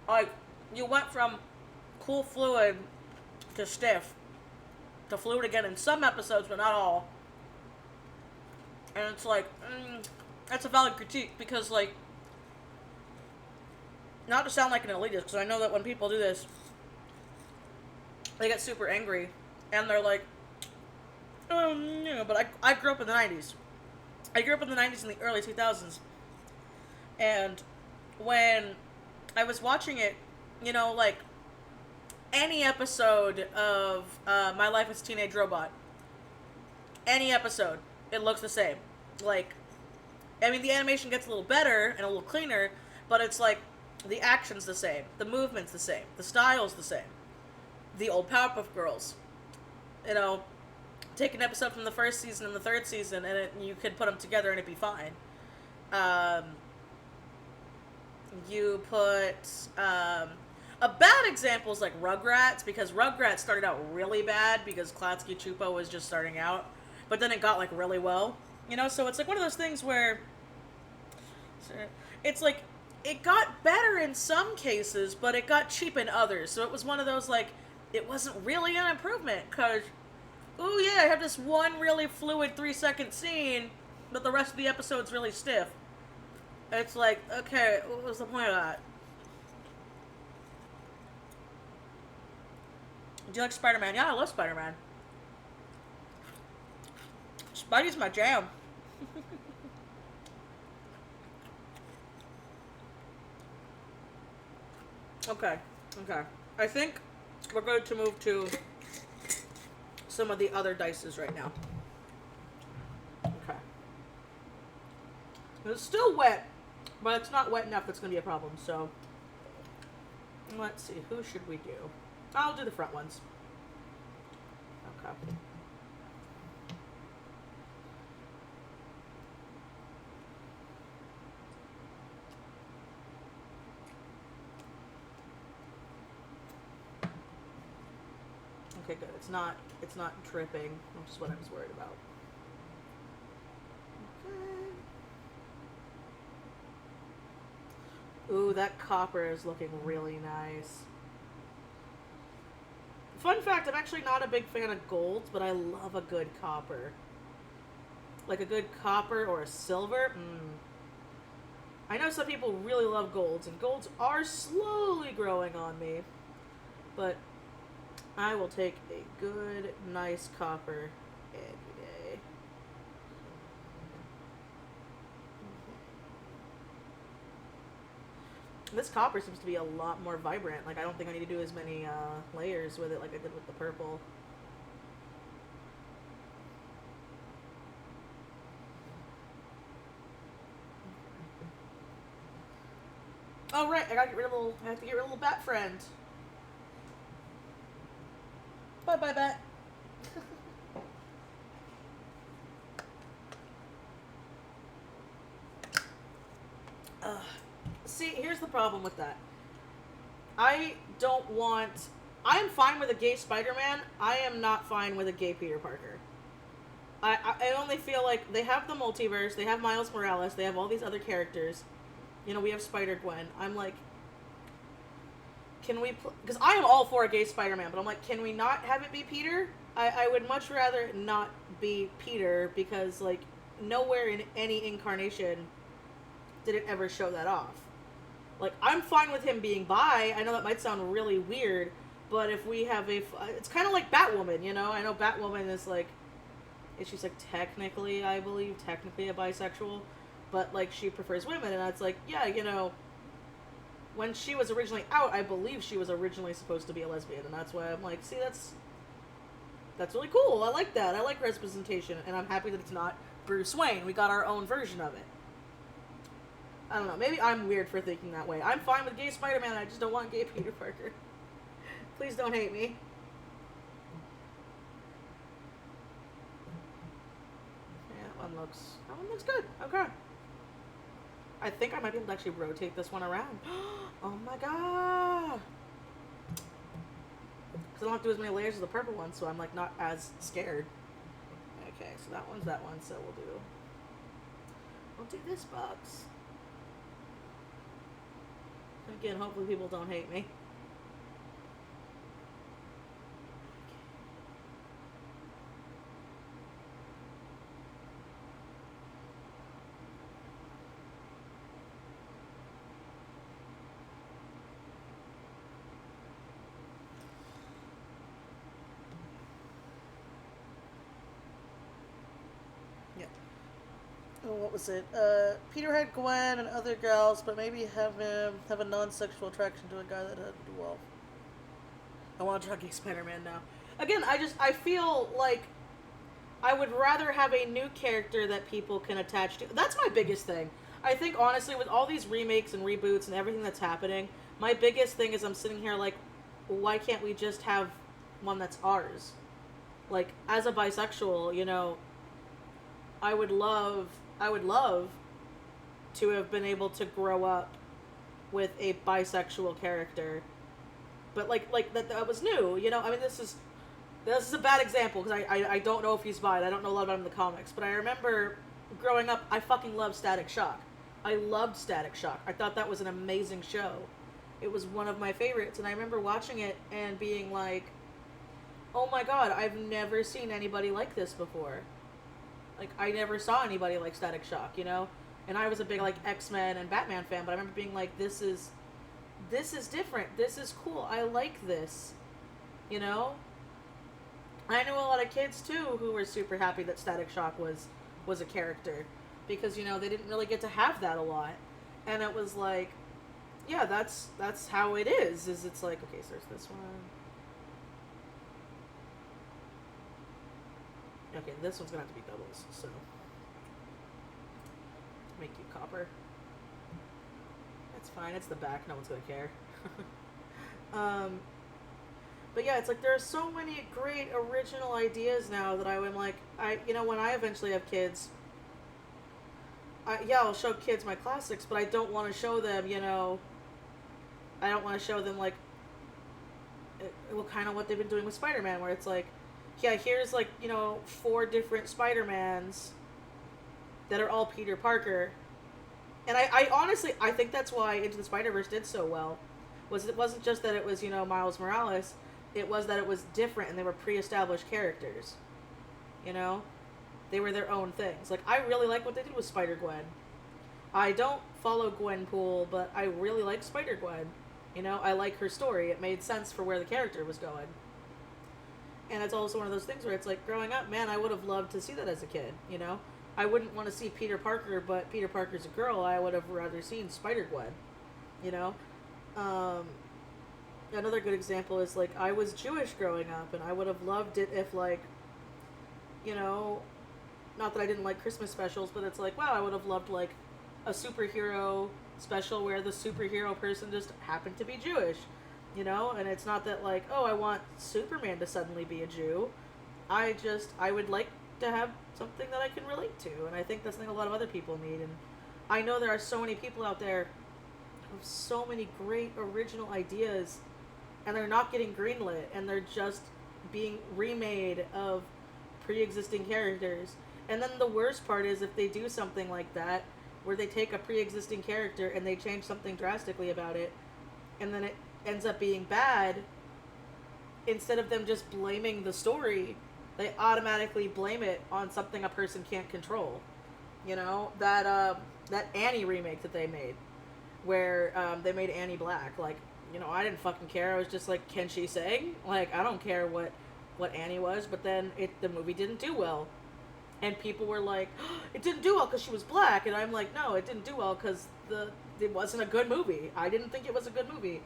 Like, you went from cool fluid to stiff to fluid again in some episodes, but not all. And it's like, that's a valid critique, because, like, not to sound like an elitist, because I know that when people do this, they get super angry, and they're like, oh, no, but I grew up in the 90s. I grew up in the 90s and the early 2000s, and when I was watching it, you know, like, any episode of My Life as a Teenage Robot, any episode, it looks the same. Like, I mean, the animation gets a little better and a little cleaner, but it's like, the action's the same, the movement's the same, the style's the same. The old Powerpuff Girls, you know, take an episode from the first season and the third season, and you could put them together and it'd be fine. You put, a bad example is like Rugrats, because Rugrats started out really bad because Klatsky Chupa was just starting out, but then it got like really well, you know, so it's like one of those things where it's like, it got better in some cases, but it got cheap in others, so it was one of those, like, it wasn't really an improvement, because, oh yeah, I have this one really fluid 3-second scene, but the rest of the episode's really stiff. It's like, okay, what was the point of that? Do you like Spider-Man? Yeah, I love Spider-Man. Spidey's my jam. Okay. I think we're going to move to some of the other dices right now. Okay. It's still wet, but it's not wet enough that's going to be a problem, so let's see, who should we do? I'll do the front ones. Okay. Okay, good. It's not dripping, which is what I was worried about. Okay. Ooh, that copper is looking really nice. Fun fact, I'm actually not a big fan of golds, but I love a good copper. Like a good copper or a silver. I know some people really love golds, and golds are slowly growing on me. But I will take a good, nice copper any day. This copper seems to be a lot more vibrant. Like, I don't think I need to do as many layers with it like I did with the purple. Oh right, I have to get rid of a little bat friend. Bye bye bat. See, here's the problem with that. I am fine with a gay Spider-Man. I am not fine with a gay Peter Parker. I only feel like they have the multiverse, they have Miles Morales, they have all these other characters. You know, we have Spider-Gwen. I'm like, can we... Because I am all for a gay Spider-Man, but I'm like, can we not have it be Peter? I would much rather not be Peter, because, like, nowhere in any incarnation did it ever show that off. Like, I'm fine with him being bi. I know that might sound really weird, but if we have a... It's kind of like Batwoman, you know? I know Batwoman is, like... She's, like, technically, I believe, technically a bisexual, but, like, she prefers women, and it's like, yeah, you know... When she was originally out, I believe she was originally supposed to be a lesbian, and that's why I'm like, see, that's... That's really cool. I like that. I like representation, and I'm happy that it's not Bruce Wayne. We got our own version of it. I don't know. Maybe I'm weird for thinking that way. I'm fine with gay Spider-Man. I just don't want gay Peter Parker. Please don't hate me. Yeah, that one looks good. Okay. I think I might be able to actually rotate this one around. Oh my god. Because I don't have to do as many layers as the purple one, so I'm like not as scared. Okay, so that one's that one, so we'll do this box. Again, hopefully people don't hate me. Oh, what was it? Peter had Gwen and other girls, but maybe have him have a non-sexual attraction to a guy that had to do well. I want to try gay Spider-Man now. Again, I feel like I would rather have a new character that people can attach to. That's my biggest thing. I think, honestly, with all these remakes and reboots and everything that's happening, my biggest thing is I'm sitting here like, why can't we just have one that's ours? Like, as a bisexual, you know, I would love to have been able to grow up with a bisexual character, but like that was new, you know. I mean, this is a bad example because I don't know if he's bi. I don't know a lot about him in the comics, but I remember growing up, I fucking loved Static Shock. I loved Static Shock. I thought that was an amazing show. It was one of my favorites, and I remember watching it and being like, oh my god, I've never seen anybody like this before. Like, I never saw anybody like Static Shock, you know? And I was a big, like, X-Men and Batman fan, but I remember being like, this is different. This is cool. I like this. You know? I knew a lot of kids, too, who were super happy that Static Shock was a character. Because, you know, they didn't really get to have that a lot. And it was like, yeah, that's how it is it's like, okay, so there's this one. Okay, this one's gonna have to be doubles, so make you copper. That's fine, it's the back, no one's gonna care. But yeah, it's like there are so many great original ideas now that I'm like, you know, when I eventually have kids, I'll show kids my classics, but I don't want to show them, you know, I don't want to show them like, well, kind of what they've been doing with Spider-Man, where it's like, yeah, here's like, you know, 4 different Spider-Mans that are all Peter Parker. And I honestly, I think that's why Into the Spider-Verse did so well. It wasn't just that it was, you know, Miles Morales. It was that it was different and they were pre-established characters. You know? They were their own things. Like, I really like what they did with Spider-Gwen. I don't follow Gwenpool, but I really like Spider-Gwen. You know, I like her story. It made sense for where the character was going. And it's also one of those things where it's like, growing up, man, I would have loved to see that as a kid, you know? I wouldn't want to see Peter Parker, but Peter Parker's a girl. I would have rather seen Spider-Gwen, you know? Another good example is, like, I was Jewish growing up, and I would have loved it if, like, you know, not that I didn't like Christmas specials, but it's like, wow, I would have loved, like, a superhero special where the superhero person just happened to be Jewish. You know, and it's not that like, oh, I want Superman to suddenly be a Jew. I would like to have something that I can relate to, and I think that's something a lot of other people need. And I know there are so many people out there who have so many great original ideas, and they're not getting greenlit, and they're just being remade of pre-existing characters. And then the worst part is if they do something like that, where they take a pre-existing character and they change something drastically about it, and then it ends up being bad, instead of them just blaming the story, they automatically blame it on something a person can't control. You know, that Annie remake that they made, where they made Annie black. Like, you know, I didn't fucking care. I was just like, can she sing? Like, I don't care what Annie was. But then the movie didn't do well, and people were like, oh, it didn't do well because she was black. And I'm like, no, it didn't do well because it wasn't a good movie. I didn't think it was a good movie.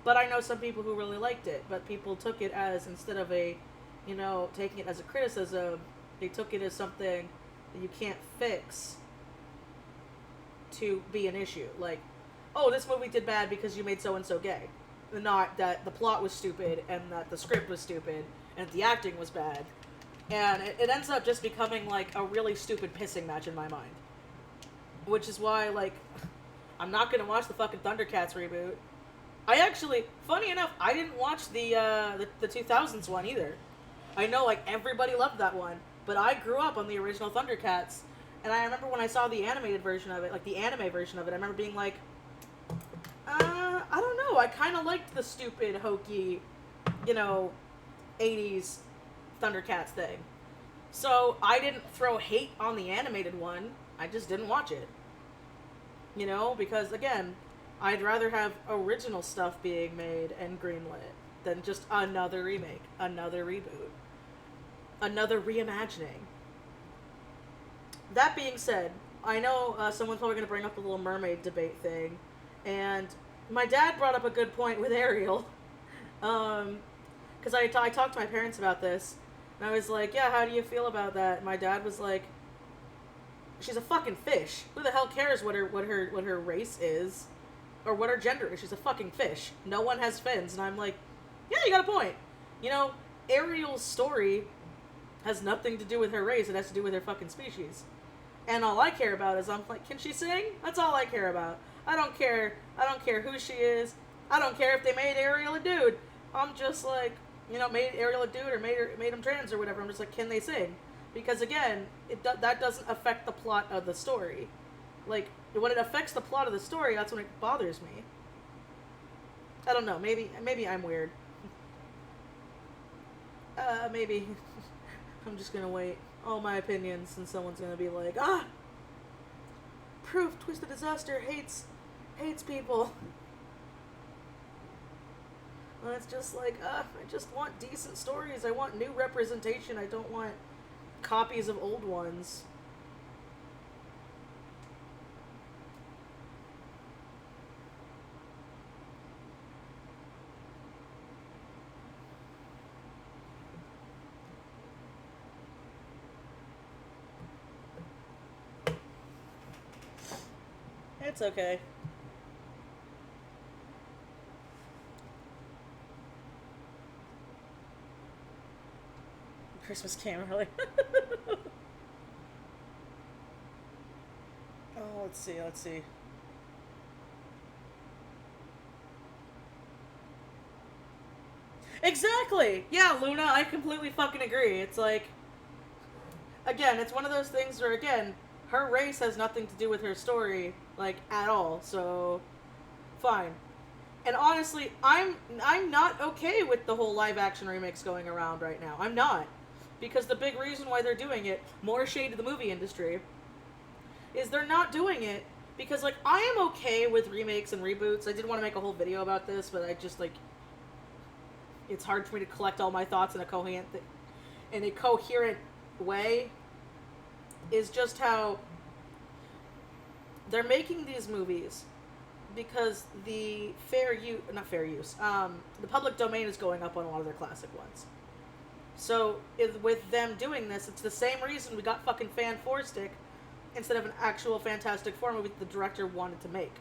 But I know some people who really liked it, but people took it as, instead of a you know, taking it as a criticism. They took it as something that you can't fix to be an issue. Like, oh, this movie did bad because you made so-and-so gay. Not that the plot was stupid and that the script was stupid and the acting was bad. And it ends up just becoming, like, a really stupid pissing match in my mind. Which is why, like, I'm not gonna watch the fucking Thundercats reboot. I actually, funny enough, I didn't watch the 2000s one either. I know, like, everybody loved that one, but I grew up on the original Thundercats, and I remember when I saw the animated version of it, like, the anime version of it, I remember being like, I don't know, I kind of liked the stupid, hokey, you know, 80s Thundercats thing. So, I didn't throw hate on the animated one, I just didn't watch it. You know, because, again, I'd rather have original stuff being made and greenlit than just another remake, another reboot, another reimagining. That being said, I know someone's probably going to bring up the Little Mermaid debate thing, and my dad brought up a good point with Ariel, because I talked to my parents about this, and I was like, yeah, how do you feel about that? My dad was like, she's a fucking fish. Who the hell cares what her race is? Or what her gender is? She's a fucking fish. No one has fins. And I'm like, yeah, you got a point. You know, Ariel's story has nothing to do with her race. It has to do with her fucking species. And all I care about is, I'm like, can she sing? That's all I care about. I don't care who she is. I don't care if they made Ariel a dude. I'm just like, you know, made Ariel a dude or made him trans or whatever. I'm just like, can they sing? Because again, that doesn't affect the plot of the story. Like, when it affects the plot of the story, that's when it bothers me. I don't know, maybe I'm weird. Maybe. I'm just gonna wait all my opinions and someone's gonna be like, proof Twisted Disaster hates people. And it's just like, I just want decent stories. I want new representation. I don't want copies of old ones. It's okay. Christmas came early. Oh, let's see. Exactly! Yeah, Luna, I completely fucking agree. It's like, again, it's one of those things where, again, her race has nothing to do with her story, like, at all, so fine. And honestly, I'm not okay with the whole live action remix going around right now. I'm not. Because the big reason why they're doing it, more shade to the movie industry, is they're not doing it because, like, I am okay with remakes and reboots. I did want to make a whole video about this, but I just, like, it's hard for me to collect all my thoughts in a coherent way. Is just how they're making these movies because the the public domain is going up on a lot of their classic ones. So, with them doing this, it's the same reason we got fucking Fan 4-Stick instead of an actual Fantastic Four movie that the director wanted to make.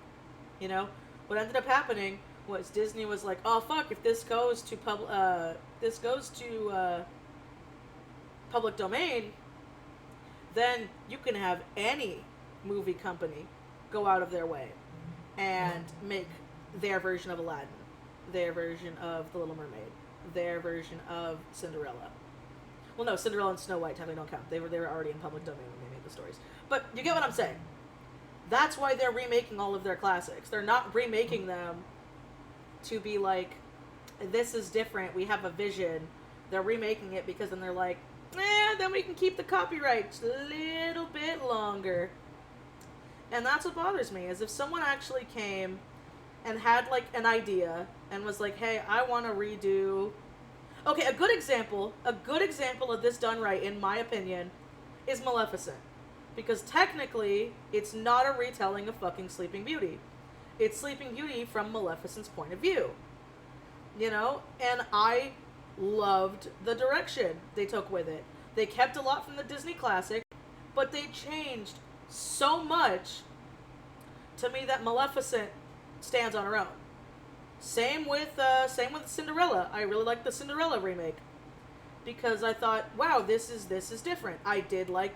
You know? What ended up happening was Disney was like, oh fuck, if this goes to public domain, then you can have any movie company go out of their way and make their version of Aladdin, their version of The Little Mermaid, their version of Cinderella. Well, no, Cinderella and Snow White technically don't count. They were already in public domain when they made the stories. But you get what I'm saying. That's why they're remaking all of their classics. They're not remaking them to be like, this is different, we have a vision. They're remaking it because then they're like, then we can keep the copyrights a little bit longer. And that's what bothers me, is if someone actually came and had, like, an idea and was like, hey, I want to redo... Okay, a good example of this done right, in my opinion, is Maleficent. Because technically, it's not a retelling of fucking Sleeping Beauty. It's Sleeping Beauty from Maleficent's point of view. You know? And I loved the direction they took with it. They kept a lot from the Disney classic, but they changed so much to me that Maleficent stands on her own. Same with Cinderella. I really like the Cinderella remake because I thought, wow, this is different. I did like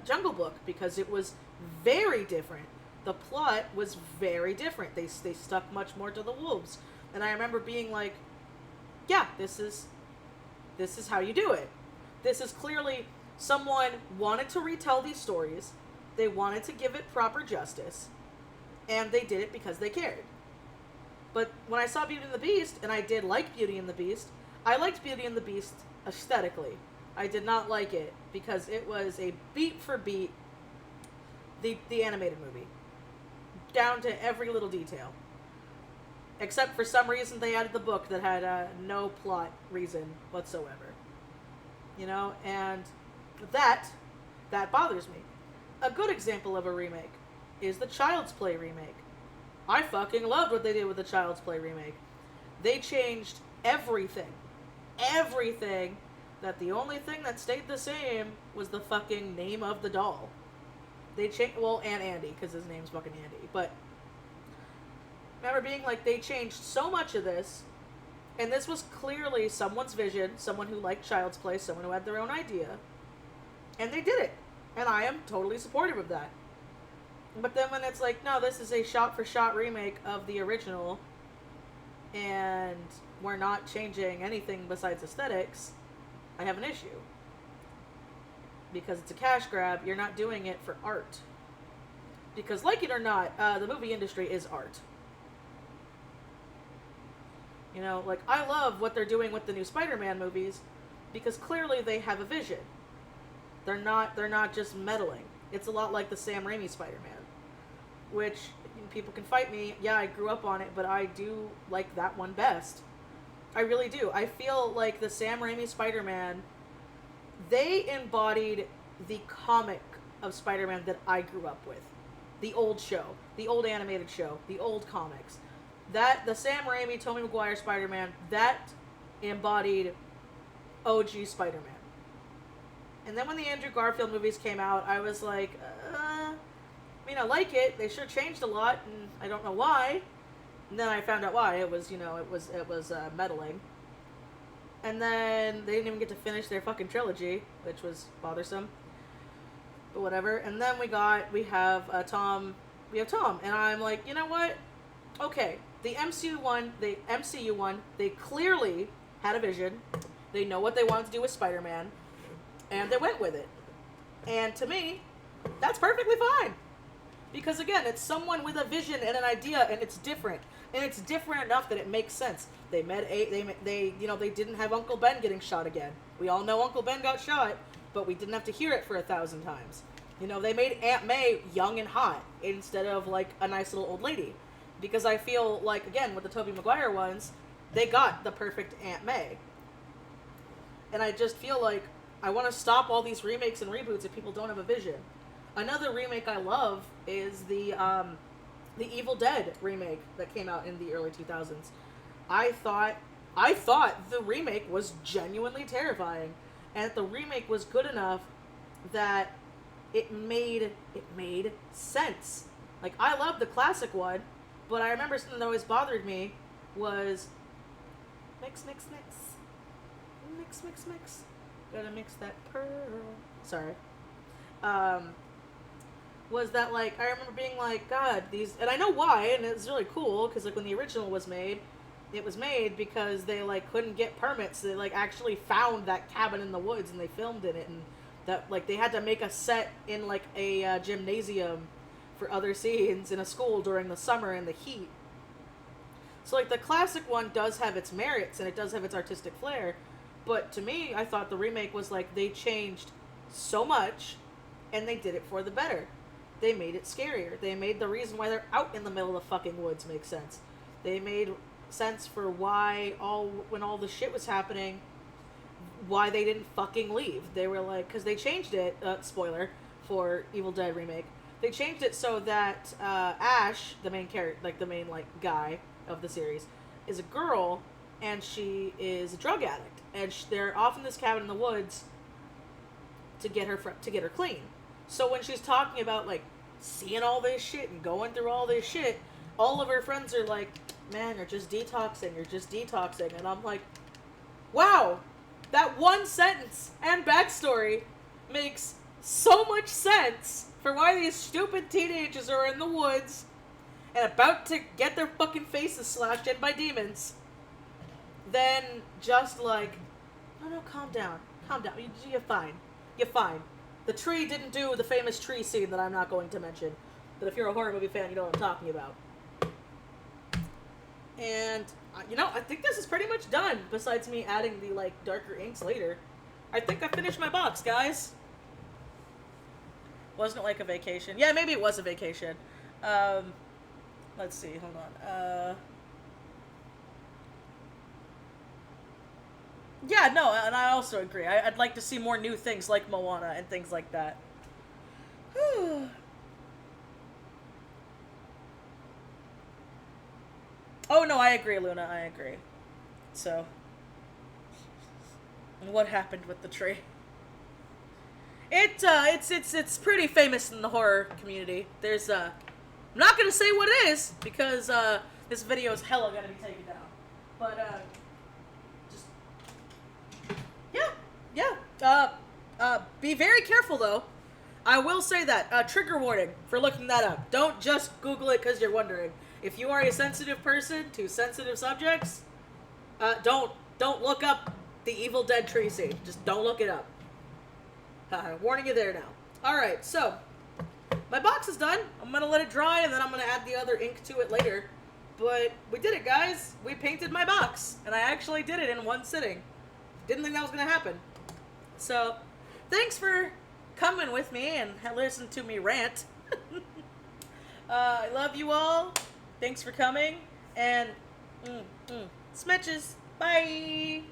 Jungle Book because it was very different. The plot was very different. They stuck much more to the wolves, and I remember being like, yeah, this is how you do it. This is clearly someone wanted to retell these stories. They wanted to give it proper justice, and they did it because they cared. But when I saw Beauty and the Beast, and I did like Beauty and the Beast, I liked Beauty and the Beast aesthetically. I did not like it because it was a beat for beat the animated movie, down to every little detail. Except for some reason they added the book that had no plot reason whatsoever. You know, and that bothers me. A good example of a remake is the Child's Play remake. I fucking loved what they did with the Child's Play remake. They changed everything. Everything. That the only thing that stayed the same was the fucking name of the doll. They changed, well, and Andy, because his name's fucking Andy. But I remember being like, they changed so much of this, and this was clearly someone's vision, someone who liked Child's Play, someone who had their own idea, and they did it. And I am totally supportive of that. But then when it's like, no, this is a shot-for-shot remake of the original, and we're not changing anything besides aesthetics, I have an issue. Because it's a cash grab, you're not doing it for art. Because, like it or not, the movie industry is art. You know, like, I love what they're doing with the new Spider-Man movies, because clearly they have a vision. They're not just meddling. It's a lot like the Sam Raimi Spider-Man. Which, people can fight me, yeah, I grew up on it, but I do like that one best. I really do. I feel like the Sam Raimi Spider-Man, they embodied the comic of Spider-Man that I grew up with. The old show. The old animated show. The old comics. The Sam Raimi, Tobey Maguire Spider-Man, that embodied OG Spider-Man. And then when the Andrew Garfield movies came out, I was like, I mean, I like it. They sure changed a lot, and I don't know why. And then I found out why. It was, it was meddling. And then they didn't even get to finish their fucking trilogy, which was bothersome. But whatever. And then we have Tom. And I'm like, you know what? Okay, the MCU one, they clearly had a vision. They know what they wanted to do with Spider-Man. And they went with it. And to me, that's perfectly fine. Because again, it's someone with a vision and an idea, and it's different. And it's different enough that it makes sense. They didn't have Uncle Ben getting shot again. We all know Uncle Ben got shot, but we didn't have to hear it for 1,000 times. You know, they made Aunt May young and hot instead of like a nice little old lady. Because I feel like, again, with the Tobey Maguire ones, they got the perfect Aunt May. And I just feel like I want to stop all these remakes and reboots if people don't have a vision. Another remake I love is the Evil Dead remake that came out in the early 2000s. I thought the remake was genuinely terrifying, and the remake was good enough that it made sense. Like, I love the classic one, but I remember something that always bothered me was mix. Gotta mix that pearl. Sorry. Was that, like, I remember being like, God, these, and I know why, and it's really cool, because, like, when the original was made, it was made because they, like, couldn't get permits. They, like, actually found that cabin in the woods, and they filmed in it, and that, like, they had to make a set in, like, a gymnasium for other scenes in a school during the summer and the heat. So, like, the classic one does have its merits, and it does have its artistic flair, but to me, I thought the remake was, like, they changed so much, and they did it for the better. They made it scarier. They made the reason why they're out in the middle of the fucking woods make sense. They made sense for why when all the shit was happening, why they didn't fucking leave. They were like, because they changed it, spoiler, for Evil Dead remake, they changed it so that Ash, the main character, like the main, like, guy of the series, is a girl, and she is a drug addict, and they're off in this cabin in the woods to get her clean. So when she's talking about like seeing all this shit and going through all this shit, all of her friends are like, "Man, you're just detoxing," and I'm like, wow, that one sentence and backstory makes so much sense for why these stupid teenagers are in the woods and about to get their fucking faces slashed in by demons. Then just like, no, calm down. You're fine. The tree didn't do the famous tree scene that I'm not going to mention. But if you're a horror movie fan, you know what I'm talking about. And, I think this is pretty much done, besides me adding the, like, darker inks later. I think I finished my box, guys. Wasn't it like a vacation? Yeah, maybe it was a vacation. Let's see, hold on. Yeah, no, and I also agree. I'd like to see more new things like Moana and things like that. Oh, no, I agree, Luna, I agree. So, what happened with the tree? It's pretty famous in the horror community. There's, I'm not gonna say what it is, because, this video is hella gonna be taken down. But, just, yeah. Be very careful, though. I will say that, trigger warning for looking that up. Don't just Google it because you're wondering. If you are a sensitive person to sensitive subjects, don't look up the Evil Dead tree scene. Just don't look it up. Warning you there now. Alright, so, my box is done. I'm gonna let it dry, and then I'm gonna add the other ink to it later. But we did it, guys. We painted my box, and I actually did it in one sitting. Didn't think that was gonna happen. So, thanks for coming with me and listen to me rant. I love you all. Thanks for coming, and smedges. Bye.